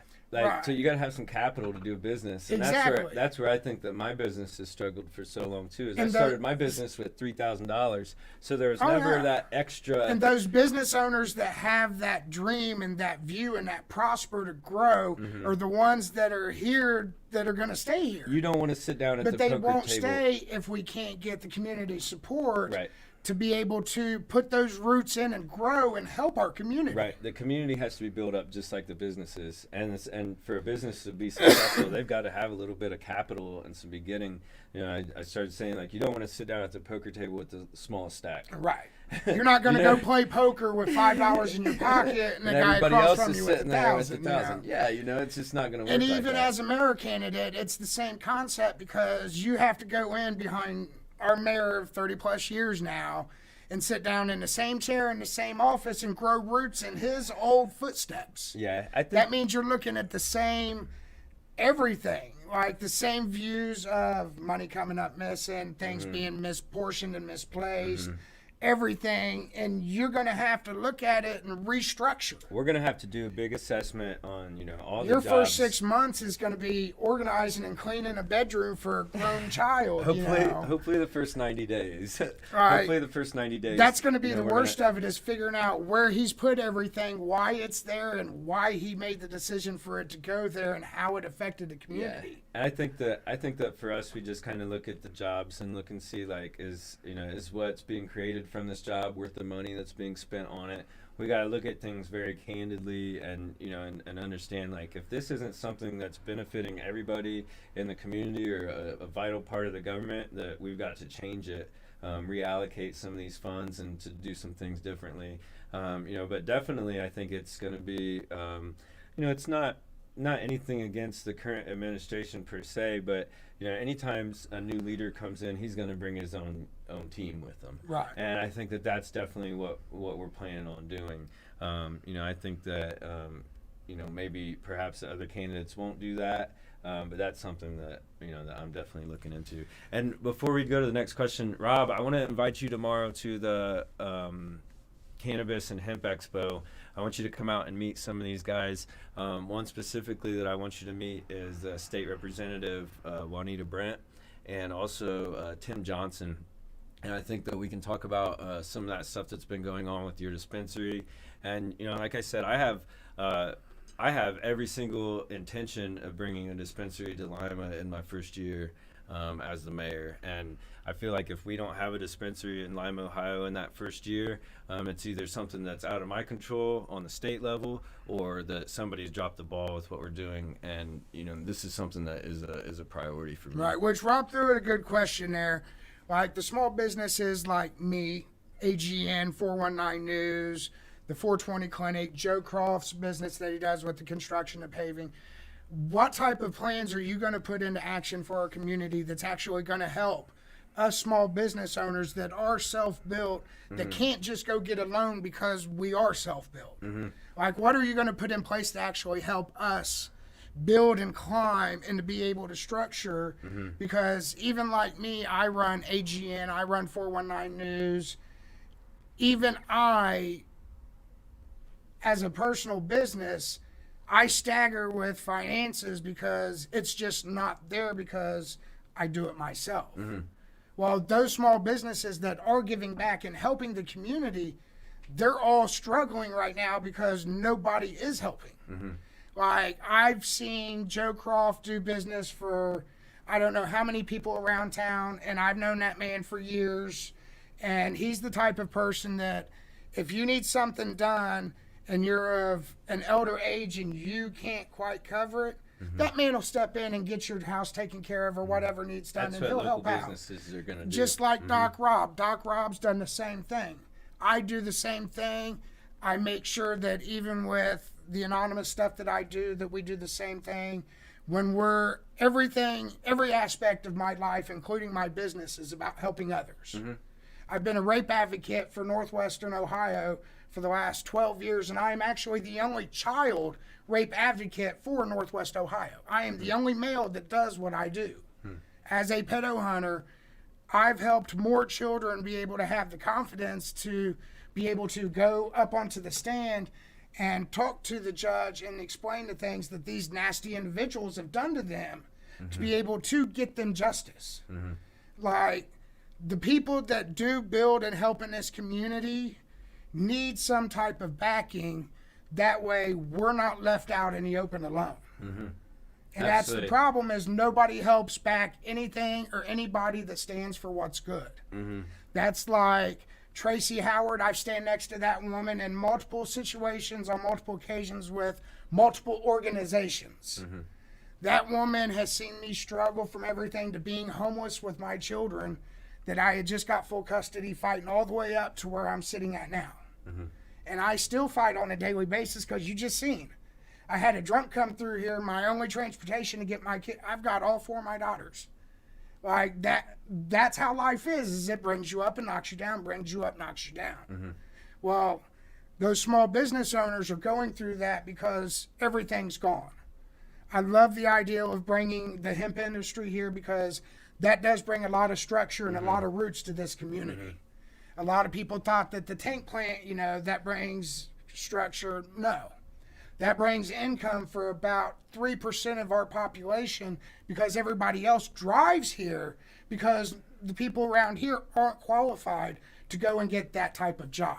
[SPEAKER 2] So you got to have some capital to do a business. And
[SPEAKER 1] exactly.
[SPEAKER 2] That's where I think that my business has struggled for so long too. I started my business with $3,000, so there was never that extra.
[SPEAKER 1] And those business owners that have that dream and that view and that prosper to grow are the ones that are here, that are going to stay here.
[SPEAKER 2] You don't want to sit down at the poker table.
[SPEAKER 1] But they won't stay if we can't get the community support.
[SPEAKER 2] Right.
[SPEAKER 1] To be able to put those roots in and grow and help our community.
[SPEAKER 2] Right. The community has to be built up just like the businesses. And for a business to be successful, they've got to have a little bit of capital and some beginning. I started saying, like, you don't want to sit down at the poker table with the smallest stack.
[SPEAKER 1] Right. You're not going to go play poker with $5 in your pocket and the guy across from you with $1,000.
[SPEAKER 2] Yeah, it's just not going to work.
[SPEAKER 1] And even as a mayor candidate, it's the same concept, because you have to go in behind our mayor of 30 plus years now and sit down in the same chair in the same office and grow roots in his old footsteps.
[SPEAKER 2] Yeah, I think
[SPEAKER 1] that means you're looking at the same everything, like the same views of money coming up missing, things being misportioned and misplaced, everything, and you're going to have to look at it and restructure.
[SPEAKER 2] We're going to have to do a big assessment on, all
[SPEAKER 1] your
[SPEAKER 2] the jobs.
[SPEAKER 1] first 6 months is going to be organizing and cleaning a bedroom for a grown child.
[SPEAKER 2] Hopefully the first 90 days.
[SPEAKER 1] Right.
[SPEAKER 2] Hopefully the first 90 days.
[SPEAKER 1] That's going to be the worst of it, is figuring out where he's put everything, why it's there, and why he made the decision for it to go there, and how it affected the community.
[SPEAKER 2] Yeah. And I think that for us, we just kind of look at the jobs and look and see, like, is what's being created from this job worth the money that's being spent on it. We got to look at things very candidly, and and understand, like, if this isn't something that's benefiting everybody in the community or a vital part of the government, that we've got to change it, reallocate some of these funds and to do some things differently. But definitely I think it's going to be, it's not anything against the current administration per se, but anytime a new leader comes in, he's going to bring his own team with him.
[SPEAKER 1] Right.
[SPEAKER 2] And I think that that's definitely what we're planning on doing. I think that maybe perhaps the other candidates won't do that, but that's something that that I'm definitely looking into. And before we go to the next question, Rob, I want to invite you tomorrow to the Cannabis and Hemp Expo. I want you to come out and meet some of these guys. One specifically that I want you to meet is State Representative Juanita Brent, and also Tim Johnson. And I think that we can talk about some of that stuff that's been going on with your dispensary. And like I said, I have every single intention of bringing a dispensary to Lima in my first year. as the mayor. And I feel like if we don't have a dispensary in Lima, Ohio in that first year, it's either something that's out of my control on the state level, or that somebody's dropped the ball with what we're doing. And this is something that is a priority for me.
[SPEAKER 1] Right, which Rob threw in a good question there. Like the small businesses like me, AGN, 419 News, the 420 Clinic, Joe Croft's business that he does with the construction and paving. What type of plans are you going to put into action for our community that's actually going to help us small business owners that are self-built, that can't just go get a loan because we are self-built? Like, what are you going to put in place to actually help us build and climb and to be able to structure? Because even like me, I run AGN, I run 419 News. Even I, as a personal business, I stagger with finances because it's just not there because I do it myself. Well, those small businesses that are giving back and helping the community, they're all struggling right now because nobody is helping. Like, I've seen Joe Croft do business for I don't know how many people around town, and I've known that man for years. And he's the type of person that if you need something done and you're of an elder age and you can't quite cover it, that man will step in and get your house taken care of or whatever needs done,
[SPEAKER 2] That's
[SPEAKER 1] and
[SPEAKER 2] what
[SPEAKER 1] he'll
[SPEAKER 2] local
[SPEAKER 1] help out.
[SPEAKER 2] businesses are gonna do.
[SPEAKER 1] Just like Doc Rob. Doc Rob's done the same thing. I do the same thing. I make sure that even with the anonymous stuff that I do, that we do the same thing. When every aspect of my life, including my business, is about helping others. I've been a rape advocate for Northwestern Ohio for the last 12 years, and I am actually the only child rape advocate for Northwest Ohio. I am the only male that does what I do. As a pedo hunter, I've helped more children be able to have the confidence to be able to go up onto the stand and talk to the judge and explain the things that these nasty individuals have done to them to be able to get them justice. Like, the people that do build and help in this community need some type of backing. That way we're not left out in the open alone. And that's the problem, is nobody helps back anything or anybody that stands for what's good. That's like Tracy Howard. I've stand next to that woman in multiple situations on multiple occasions with multiple organizations. That woman has seen me struggle from everything to being homeless with my children that I had just got full custody, fighting all the way up to where I'm sitting at now. And I still fight on a daily basis, because you just seen, I had a drunk come through here, my only transportation to get my kid. I've got all 4 of my daughters. Like, that's how life is it brings you up and knocks you down, brings you up, knocks you down. Well, those small business owners are going through that because everything's gone. I love the idea of bringing the hemp industry here, because that does bring a lot of structure and a lot of roots to this community. A lot of people thought that the tank plant, that brings structure. No. That brings income for about 3% of our population, because everybody else drives here because the people around here aren't qualified to go and get that type of job.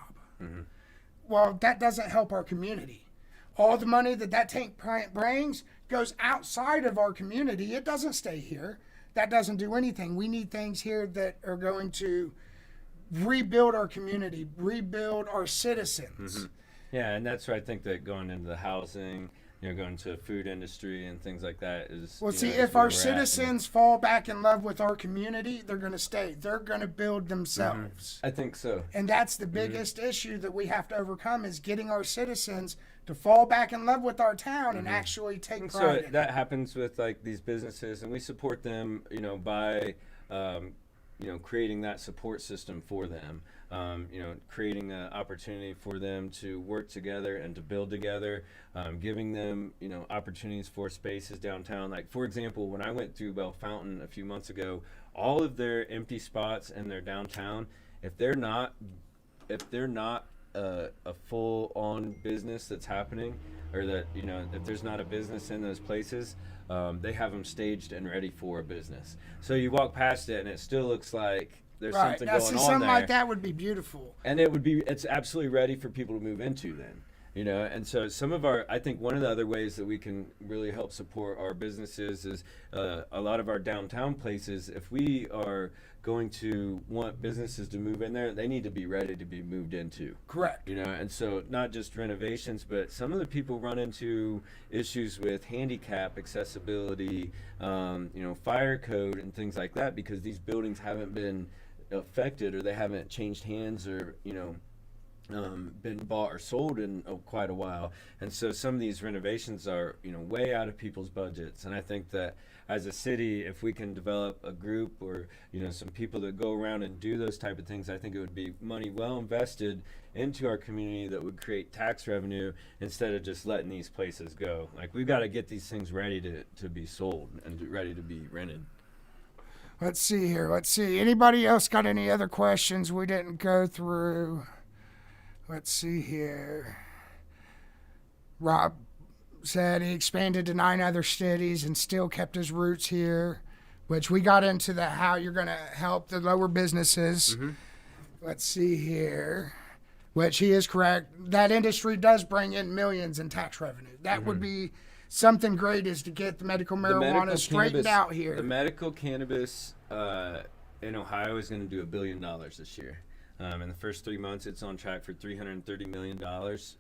[SPEAKER 1] Well, that doesn't help our community. All the money that tank plant brings goes outside of our community. It doesn't stay here. That doesn't do anything. We need things here that are going to rebuild our community, rebuild our citizens.
[SPEAKER 2] Yeah, and that's where I think that going into the housing, going to the food industry and things like that is.
[SPEAKER 1] Well, see, if our citizens fall back in love with our community, they're going to stay. They're going to build themselves.
[SPEAKER 2] I think so.
[SPEAKER 1] And that's the biggest issue that we have to overcome, is getting our citizens to fall back in love with our town and actually take pride in it.
[SPEAKER 2] That happens with like these businesses, and we support them, by creating that support system for them. Creating an opportunity for them to work together and to build together, giving them, opportunities for spaces downtown. Like, for example, when I went through Bell Fountain a few months ago, all of their empty spots in their downtown, if they're not a full-on business that's happening, or that, if there's not a business in those places, they have them staged and ready for a business. So you walk past it and it still looks like there's something going on
[SPEAKER 1] something
[SPEAKER 2] there.
[SPEAKER 1] like that would be beautiful.
[SPEAKER 2] And it's absolutely ready for people to move into then. You know, and so I think one of the other ways that we can really help support our businesses is a lot of our downtown places. If we are going to want businesses to move in there, they need to be ready to be moved into.
[SPEAKER 1] Correct.
[SPEAKER 2] You know, and so not just renovations, but some of the people run into issues with handicap accessibility, fire code and things like that, because these buildings haven't been affected, or they haven't changed hands, or been bought or sold in quite a while. And so some of these renovations are way out of people's budgets. And I think that as a city, if we can develop a group or some people that go around and do those type of things, I think it would be money well invested into our community that would create tax revenue instead of just letting these places go. Like, we've got to get these things ready to be sold and ready to be rented.
[SPEAKER 1] Let's see here. Let's see. Anybody else got any other questions we didn't go through? Let's see here. Rob said he expanded to 9 other cities and still kept his roots here, which we got into how you're going to help the lower businesses.
[SPEAKER 2] Mm-hmm.
[SPEAKER 1] Let's see here. Which he is correct. That industry does bring in millions in tax revenue. That would be something great, is to get the medical marijuana straightened out here.
[SPEAKER 2] The medical cannabis in Ohio is going to do $1 billion this year. In the first 3 months, it's on track for $330 million,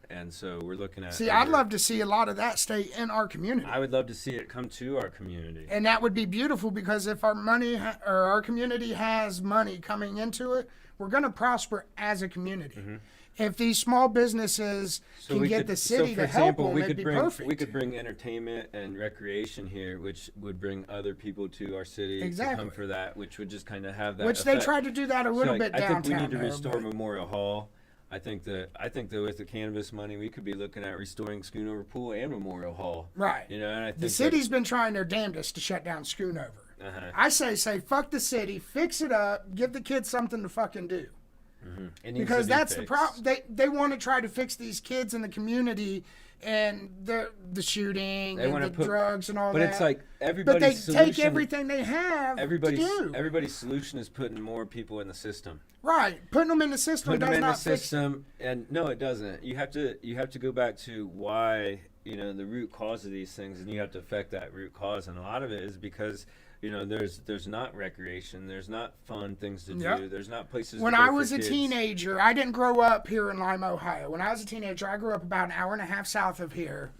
[SPEAKER 2] and so we're looking at.
[SPEAKER 1] See, I'd love to see a lot of that stay in our community.
[SPEAKER 2] I would love to see it come to our community,
[SPEAKER 1] and that would be beautiful, because if our money or our community has money coming into it, we're going to prosper as a community.
[SPEAKER 2] Mm-hmm.
[SPEAKER 1] If these small businesses can get the city to help them, it'd be perfect.
[SPEAKER 2] We could bring entertainment and recreation here, which would bring other people to our city to come for that, which would just kind of have that.
[SPEAKER 1] Which
[SPEAKER 2] effect.
[SPEAKER 1] they tried to do that a little bit downtown.
[SPEAKER 2] I think we need to restore Memorial Hall. I think that with the cannabis money, we could be looking at restoring Schoonover Pool and Memorial Hall.
[SPEAKER 1] Right.
[SPEAKER 2] And I think
[SPEAKER 1] the city's been trying their damnedest to shut down Schoonover. I say fuck the city, fix it up, give the kids something to fucking do.
[SPEAKER 2] Mm-hmm.
[SPEAKER 1] Because that's the problem. They want to try to fix these kids in the community and the shooting and the drugs and all that.
[SPEAKER 2] But it's like everybody's
[SPEAKER 1] But they
[SPEAKER 2] solution,
[SPEAKER 1] take everything they have to do.
[SPEAKER 2] Everybody's solution is putting more people in the system.
[SPEAKER 1] Right. Putting them in the system does not fix it.
[SPEAKER 2] And no, it doesn't. You have to go back to why, the root cause of these things, and you have to affect that root cause. And a lot of it is because there's not recreation, there's not fun things to do, there's not places
[SPEAKER 1] when
[SPEAKER 2] to go
[SPEAKER 1] I was
[SPEAKER 2] for
[SPEAKER 1] a
[SPEAKER 2] kids.
[SPEAKER 1] teenager, I didn't grow up here in Lima, Ohio. When I was a teenager, I grew up about an hour and a half south of here.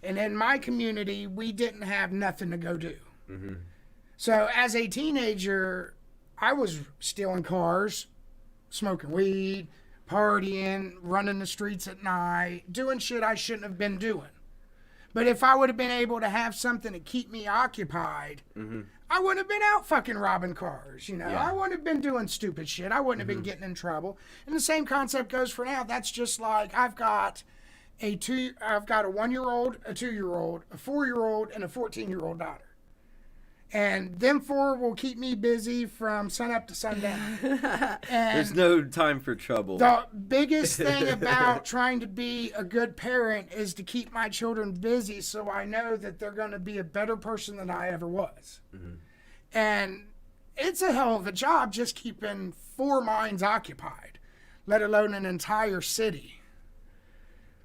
[SPEAKER 1] And in my community, we didn't have nothing to go do.
[SPEAKER 2] Mm-hmm.
[SPEAKER 1] So as a teenager, I was stealing cars, smoking weed, partying, running the streets at night, doing shit I shouldn't have been doing. But if I would have been able to have something to keep me occupied, I wouldn't have been out fucking robbing cars, I wouldn't have been doing stupid shit. I wouldn't have been getting in trouble. And the same concept goes for now. That's just like I've got a 1-year-old, a 2-year-old, a 4-year-old, and a 14-year-old daughter. And them 4 will keep me busy from sunup to sundown. And
[SPEAKER 2] there's no time for trouble.
[SPEAKER 1] The biggest thing about trying to be a good parent is to keep my children busy, so I know that they're going to be a better person than I ever was. Mm-hmm. And it's a hell of a job just keeping 4 minds occupied, let alone an entire city.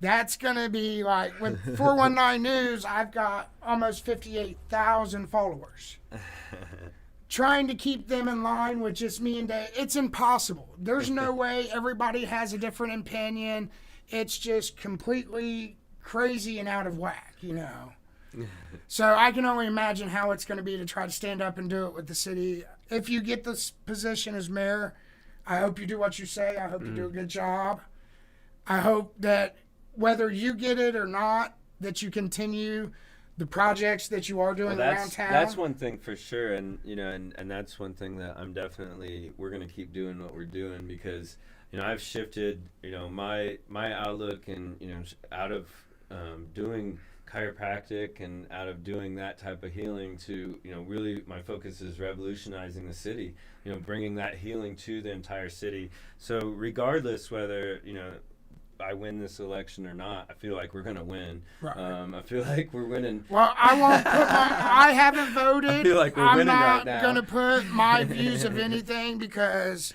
[SPEAKER 1] That's going to be like, with 419 News, I've got almost 58,000 followers. Trying to keep them in line with just me and Dave, it's impossible. There's no way. Everybody has a different opinion. It's just completely crazy and out of whack, So I can only imagine how it's going to be to try to stand up and do it with the city. If you get this position as mayor, I hope you do what you say. I hope you do a good job. I hope that whether you get it or not, that you continue the projects that you are doing around town.
[SPEAKER 2] That's one thing for sure, and and that's one thing that we're going to keep doing what we're doing, because I've shifted my outlook, and out of doing chiropractic and out of doing that type of healing to really my focus is revolutionizing the city, bringing that healing to the entire city. So regardless whether I win this election or not, I feel like we're going to win. Right. I feel like we're winning.
[SPEAKER 1] Well, I won't put I haven't voted.
[SPEAKER 2] I feel like we're winning right now.
[SPEAKER 1] I'm not going to put my views of anything, because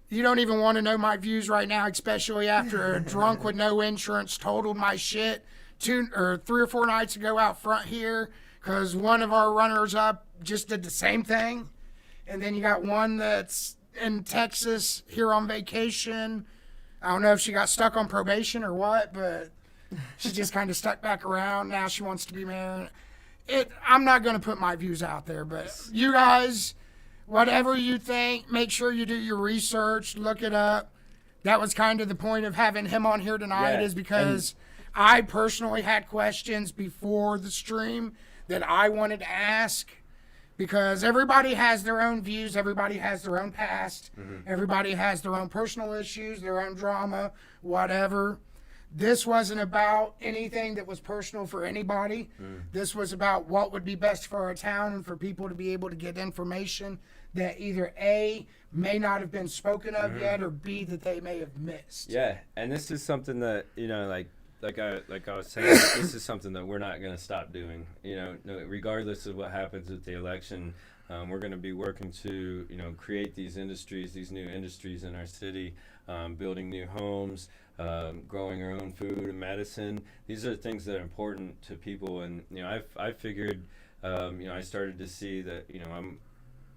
[SPEAKER 1] You don't even want to know my views right now, especially after a drunk with no insurance totaled my shit 3 or 4 nights ago out front here because one of our runners up just did the same thing. And then you got one that's in Texas here on vacation. I don't know if she got stuck on probation or what, but she just kind of stuck back around. Now she wants to be married. I'm not going to put my views out there, but you guys, whatever you think, make sure you do your research, look it up. That was kind of the point of having him on here tonight, is because I personally had questions before the stream that I wanted to ask, because everybody has their own views, everybody has their own past, everybody has their own personal issues, their own drama, whatever. This wasn't about anything that was personal for anybody. This was about what would be best for our town and for people to be able to get information that either A, may not have been spoken of yet, or B, that they may have missed.
[SPEAKER 2] Yeah, and this is something that, you know, like I was saying, this is something that we're not going to stop doing. You know, regardless of what happens with the election, we're going to be working to, you know, create these industries, these new industries in our city, building new homes, growing our own food and medicine. These are things that are important to people, and you know, I figured, you know, I started to see that, you know,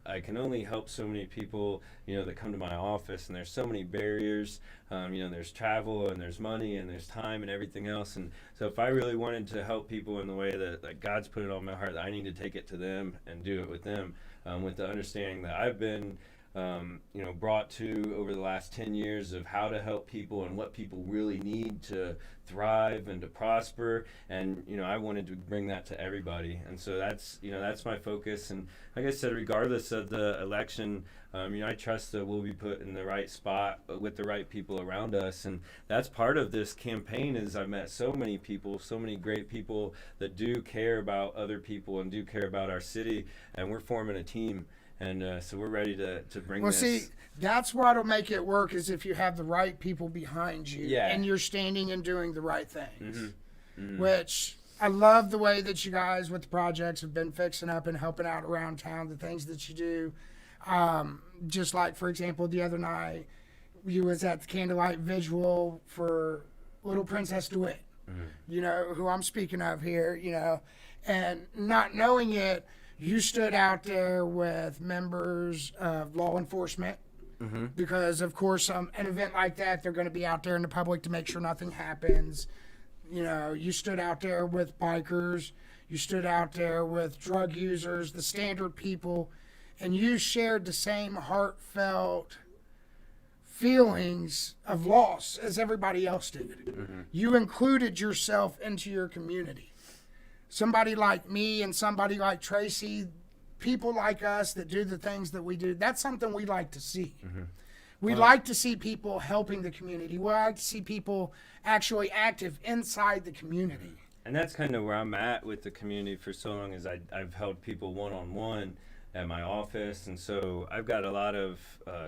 [SPEAKER 2] I can only help so many people, you know, that come to my office, and there's so many barriers. You know, there's travel and there's money and there's time and everything else. And so if I really wanted to help people in the way that God's put it on my heart, that I need to take it to them and do it with them, with the understanding that I've been, you know, brought to over the last 10 years of how to help people and what people really need to thrive and to prosper. And, you know, I wanted to bring that to everybody. And so that's, you know, that's my focus. And like I said, regardless of the election, you know, I trust that we'll be put in the right spot with the right people around us. And that's part of this campaign, is I've met so many people, so many great people that do care about other people and do care about our city. And we're forming a team. And so we're ready to bring this.
[SPEAKER 1] Well, see, that's what'll make it work, is if you have the right people behind you, and you're standing and doing the right things. Which I love the way that you guys with the projects have been fixing up and helping out around town, the things that you do. Just like, for example, the other night, you was at the candlelight visual for Little Princess DeWitt, you know, who I'm speaking of here, you know, and not knowing it, you stood out there with members of law enforcement, because, of course, an event like that, they're going to be out there in the public to make sure nothing happens. You know, you stood out there with bikers. You stood out there with drug users, the standard people, and you shared the same heartfelt feelings of loss as everybody else did. You included yourself into your community. Somebody like me and somebody like Tracy, people like us that do the things that we do, that's something we like to see. We like to see people helping the community. We like to see people actually active inside the community.
[SPEAKER 2] And that's kind of where I'm at with the community for so long, as I've helped people one-on-one at my office. And so I've got a lot of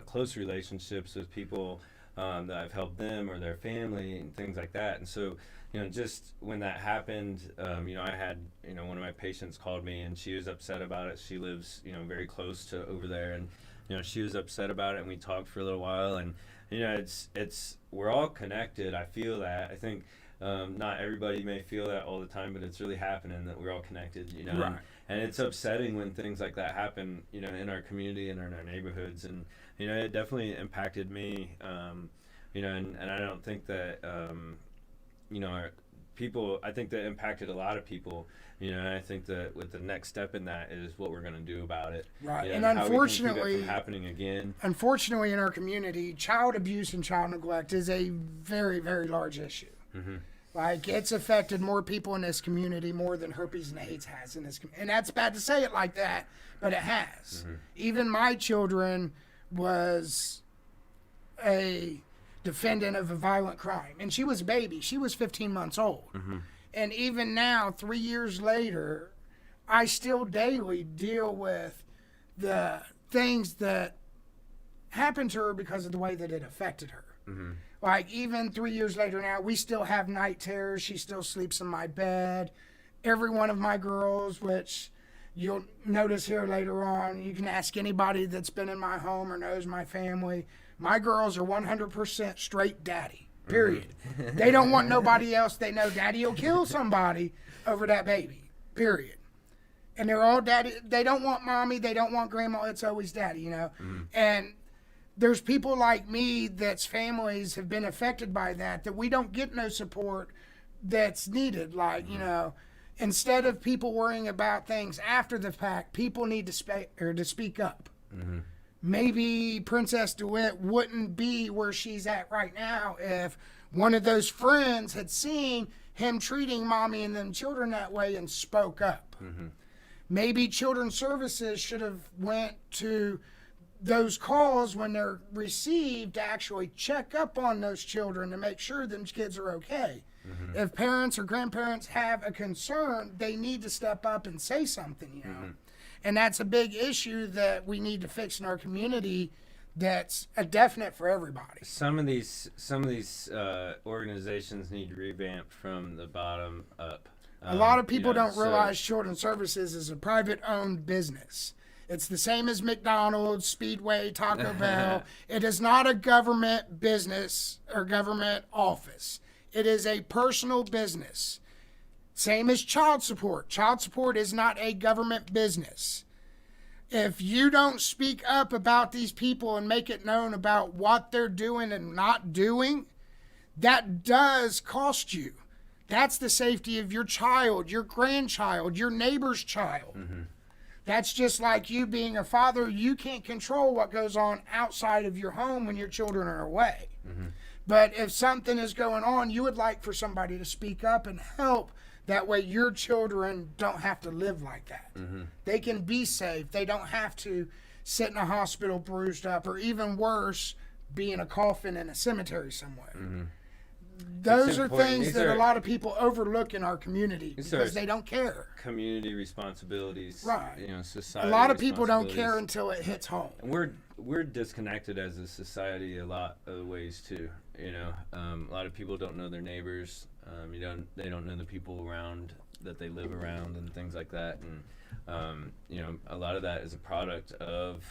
[SPEAKER 2] close relationships with people that I've helped them or their family and things like that. And so, you know, just when that happened, you know, I had, you know, one of my patients called me, and she was upset about it. She lives, you know, very close to over there, and, you know, she was upset about it, and we talked for a little while. And, you know, we're all connected. I feel that. I think not everybody may feel that all the time, but it's really happening, that we're all connected, you know.
[SPEAKER 1] Right.
[SPEAKER 2] And it's upsetting when things like that happen, you know, in our community and in our neighborhoods. And, you know, it definitely impacted me, you know, and I don't think that, you know, I think that impacted a lot of people, you know, and I think that with the next step in that is what we're going to do about it.
[SPEAKER 1] Right.
[SPEAKER 2] You know,
[SPEAKER 1] And
[SPEAKER 2] how we can keep it
[SPEAKER 1] unfortunately,
[SPEAKER 2] from happening again.
[SPEAKER 1] Unfortunately, in our community, child abuse and child neglect is a very, very large issue. Like, it's affected more people in this community more than herpes and AIDS has in this community. And that's bad to say it like that, but it has. Even my children was a defendant of a violent crime, and she was a baby. She was 15 months old. And even now, 3 years later, I still daily deal with the things that happened to her because of the way that it affected her. Like, even 3 years later now, we still have night terrors. She still sleeps in my bed. Every one of my girls, which you'll notice here later on, you can ask anybody that's been in my home or knows my family, My girls are 100% straight daddy, period. They don't want nobody else. They know daddy will kill somebody over that baby, period. And they're all daddy. They don't want mommy. They don't want grandma. It's always daddy, you know. And there's people like me that's families have been affected by that we don't get no support that's needed. Like, you know, instead of people worrying about things after the fact, people need to speak up. Maybe Princess DeWitt wouldn't be where she's at right now if one of those friends had seen him treating mommy and them children that way and spoke up. Maybe Children's Services should have went to those calls when they're received to actually check up on those children to make sure them kids are okay. If parents or grandparents have a concern, they need to step up and say something, you know. And that's a big issue that we need to fix in our community. That's a definite for everybody.
[SPEAKER 2] Some of these organizations need to revamp from the bottom up.
[SPEAKER 1] A lot of people don't realize Children's Services is a private-owned business. It's the same as McDonald's, Speedway, Taco Bell. It is not a government business or government office. It is a personal business. Same as child support. Child support is not a government business. If you don't speak up about these people and make it known about what they're doing and not doing, that does cost you. That's the safety of your child, your grandchild, your neighbor's child. That's just like you being a father. You can't control what goes on outside of your home when your children are away. But if something is going on, you would like for somebody to speak up and help. That way your children don't have to live like that. They can be safe. They don't have to sit in a hospital bruised up, or even worse, be in a coffin in a cemetery somewhere. Those are things that a lot of people overlook in our community because they don't care.
[SPEAKER 2] Community responsibilities,
[SPEAKER 1] right?
[SPEAKER 2] You know, society.
[SPEAKER 1] A lot of people don't care until it hits home.
[SPEAKER 2] And we're disconnected as a society a lot of ways too. You know, a lot of people don't know their neighbors. They don't know the people around that they live around and things like that. And you know, a lot of that is a product of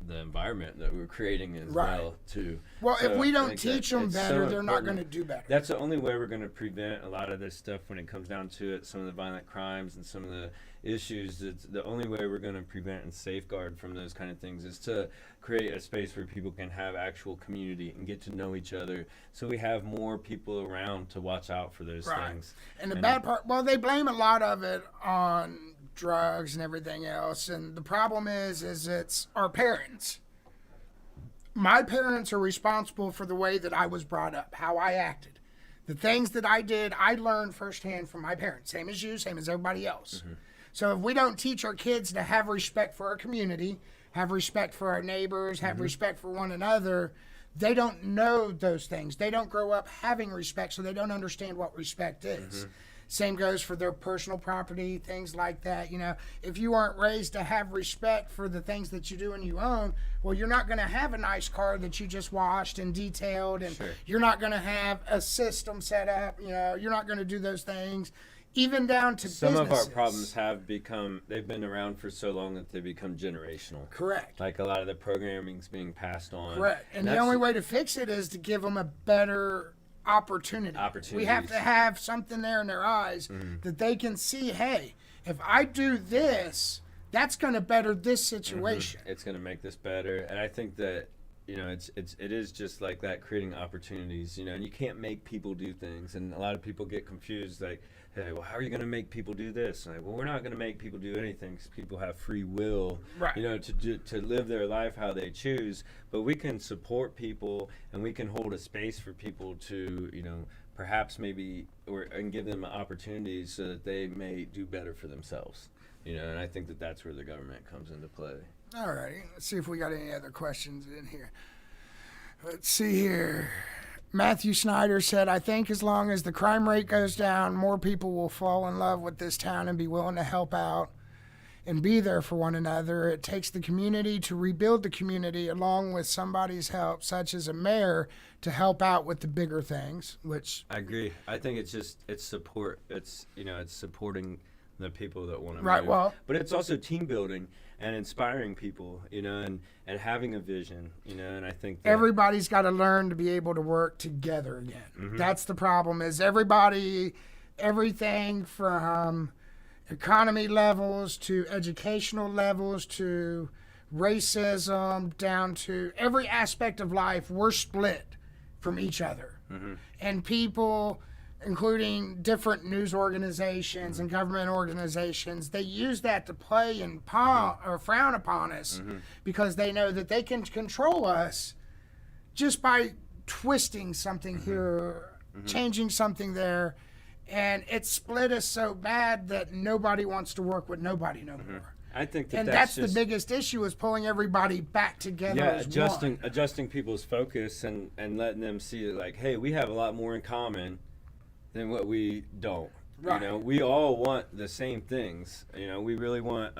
[SPEAKER 2] the environment that we're creating as well too.
[SPEAKER 1] Well, so if we don't teach them better, they're not going to do better.
[SPEAKER 2] That's the only way we're going to prevent a lot of this stuff when it comes down to it. Some of the violent crimes and some of the issues. It's the only way we're going to prevent and safeguard from those kind of things is to create a space where people can have actual community and get to know each other. So we have more people around to watch out for those things.
[SPEAKER 1] And the bad part, well, they blame a lot of it on drugs and everything else, and the problem is it's our parents. My parents are responsible for the way that I was brought up, how I acted. The things that I did, I learned firsthand from my parents, same as you, same as everybody else. So if we don't teach our kids to have respect for our community, have respect for our neighbors, have respect for one another, they don't know those things. They don't grow up having respect, so they don't understand what respect is. Same goes for their personal property, things like that. You know, if you aren't raised to have respect for the things that you do and you own, well, you're not going to have a nice car that you just washed and detailed, and you're not going to have a system set up. You know, you're not going to do those things. Even down to
[SPEAKER 2] some
[SPEAKER 1] businesses.
[SPEAKER 2] of our problems they've been around for so long that they become generational.
[SPEAKER 1] Correct.
[SPEAKER 2] Like a lot of the programming's being passed on.
[SPEAKER 1] Correct. And the only way to fix it is to give them a better opportunity. We have to have something there in their eyes that they can see, hey, if I do this, that's going to better this situation.
[SPEAKER 2] It's going to make this better. And I think that, you know, it is just like that, creating opportunities, you know, and you can't make people do things. And a lot of people get confused, like, hey, well, how are you going to make people do this? Like, well, we're not going to make people do anything because people have free will, you know, to live their life how they choose. But we can support people, and we can hold a space for people to, you know, perhaps maybe and give them opportunities so that they may do better for themselves. You know, and I think that that's where the government comes into play.
[SPEAKER 1] All righty. Let's see if we got any other questions in here. Let's see here. Matthew Snyder said, I think as long as the crime rate goes down, more people will fall in love with this town and be willing to help out and be there for one another. It takes the community to rebuild the community along with somebody's help, such as a mayor, to help out with the bigger things, which...
[SPEAKER 2] I agree. I think it's support. It's, you know, it's supporting the people that want to
[SPEAKER 1] Right,
[SPEAKER 2] move.
[SPEAKER 1] well-
[SPEAKER 2] But it's also team building and inspiring people, you know, and having a vision, you know, and I think that
[SPEAKER 1] Everybody's got to learn to be able to work together again. That's the problem, is everything from economy levels to educational levels to racism down to every aspect of life, we're split from each other. And people, including different news organizations and government organizations, they use that to play and or frown upon us because they know that they can control us just by twisting something here, changing something there. And it split us so bad that nobody wants to work with nobody no more.
[SPEAKER 2] I think that
[SPEAKER 1] And
[SPEAKER 2] that's
[SPEAKER 1] that's
[SPEAKER 2] just,
[SPEAKER 1] the biggest issue, is pulling everybody back together as one.
[SPEAKER 2] adjusting people's focus and letting them see that, like, hey, we have a lot more in common than what we don't.
[SPEAKER 1] Right.
[SPEAKER 2] You know, we all want the same things. You know, we really want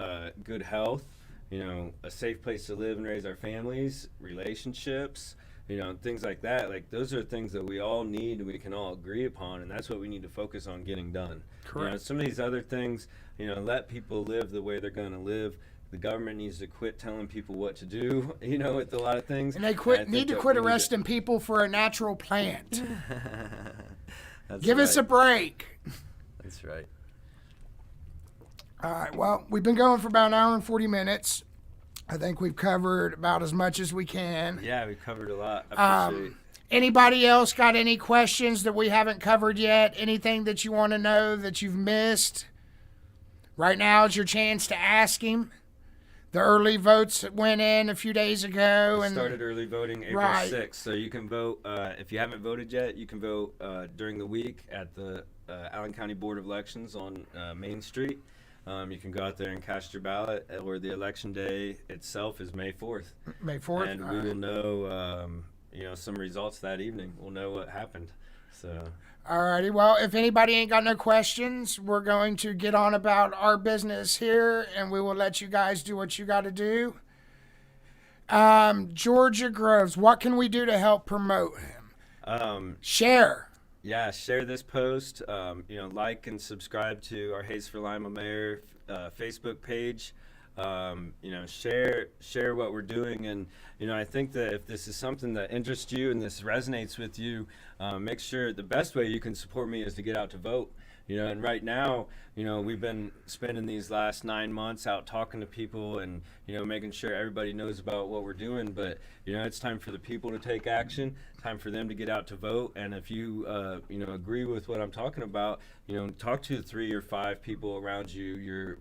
[SPEAKER 2] good health, you know, a safe place to live and raise our families, relationships, you know, things like that. Like, those are things that we all need and we can all agree upon, and that's what we need to focus on getting done.
[SPEAKER 1] Correct.
[SPEAKER 2] You know, some of these other things, you know, let people live the way they're going to live. The government needs to quit telling people what to do, you know, with a lot of things.
[SPEAKER 1] And they need to quit arresting people for a natural plant.
[SPEAKER 2] That's
[SPEAKER 1] Give us a break.
[SPEAKER 2] That's right.
[SPEAKER 1] All right, well, we've been going for about an hour and 40 minutes. I think we've covered about as much as we can.
[SPEAKER 2] Yeah, we covered a lot. I appreciate
[SPEAKER 1] Anybody else got any questions that we haven't covered yet? Anything that you want to know that you've missed? Right now is your chance to ask him. The early votes went in a few days ago.
[SPEAKER 2] We
[SPEAKER 1] and
[SPEAKER 2] started early voting April 6th, so you can vote. If you haven't voted yet, you can vote during the week at the Allen County Board of Elections on Main Street. You can go out there and cast your ballot, or the election day itself is May 4th.
[SPEAKER 1] May 4th?
[SPEAKER 2] And we will know, you know, some results that evening. We'll know what happened. So.
[SPEAKER 1] Alrighty, well, if anybody ain't got no questions, we're going to get on about our business here, and we will let you guys do what you got to do. Georgia Groves, what can we do to help promote him? Share.
[SPEAKER 2] Yeah, share this post. You know, like and subscribe to our Hayes for Lima Mayor Facebook page. You know, share what we're doing, and you know, I think that if this is something that interests you and this resonates with you, make sure the best way you can support me is to get out to vote. You know, and right now, you know, we've been spending these last 9 months out talking to people and, you know, making sure everybody knows about what we're doing. But, you know, it's time for the people to take action, time for them to get out to vote. And if you, you know, agree with what I'm talking about, you know, talk to 3 or 5 people around you, your,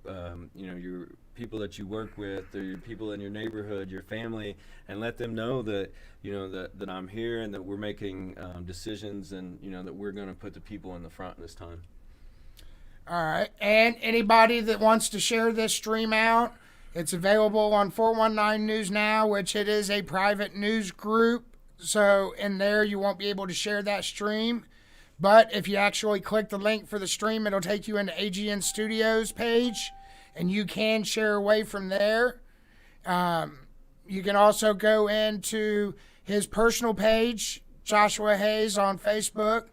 [SPEAKER 2] you know, your people that you work with, or your people in your neighborhood, your family, and let them know that, you know, that I'm here and that we're making decisions, and, you know, that we're going to put the people in the front this time.
[SPEAKER 1] All right, and anybody that wants to share this stream out, it's available on 419 News Now, which it is a private news group. So in there, you won't be able to share that stream. But if you actually click the link for the stream, it'll take you into AGN Studios page, and you can share away from there. You can also go into his personal page, Joshua Hayes, on Facebook,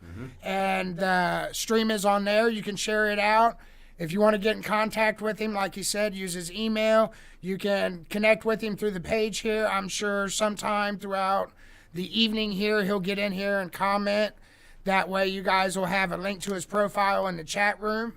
[SPEAKER 1] and the stream is on there. You can share it out. If you want to get in contact with him, like he said, use his email. You can connect with him through the page here. I'm sure sometime throughout the evening here, he'll get in here and comment. That way you guys will have a link to his profile in the chat room.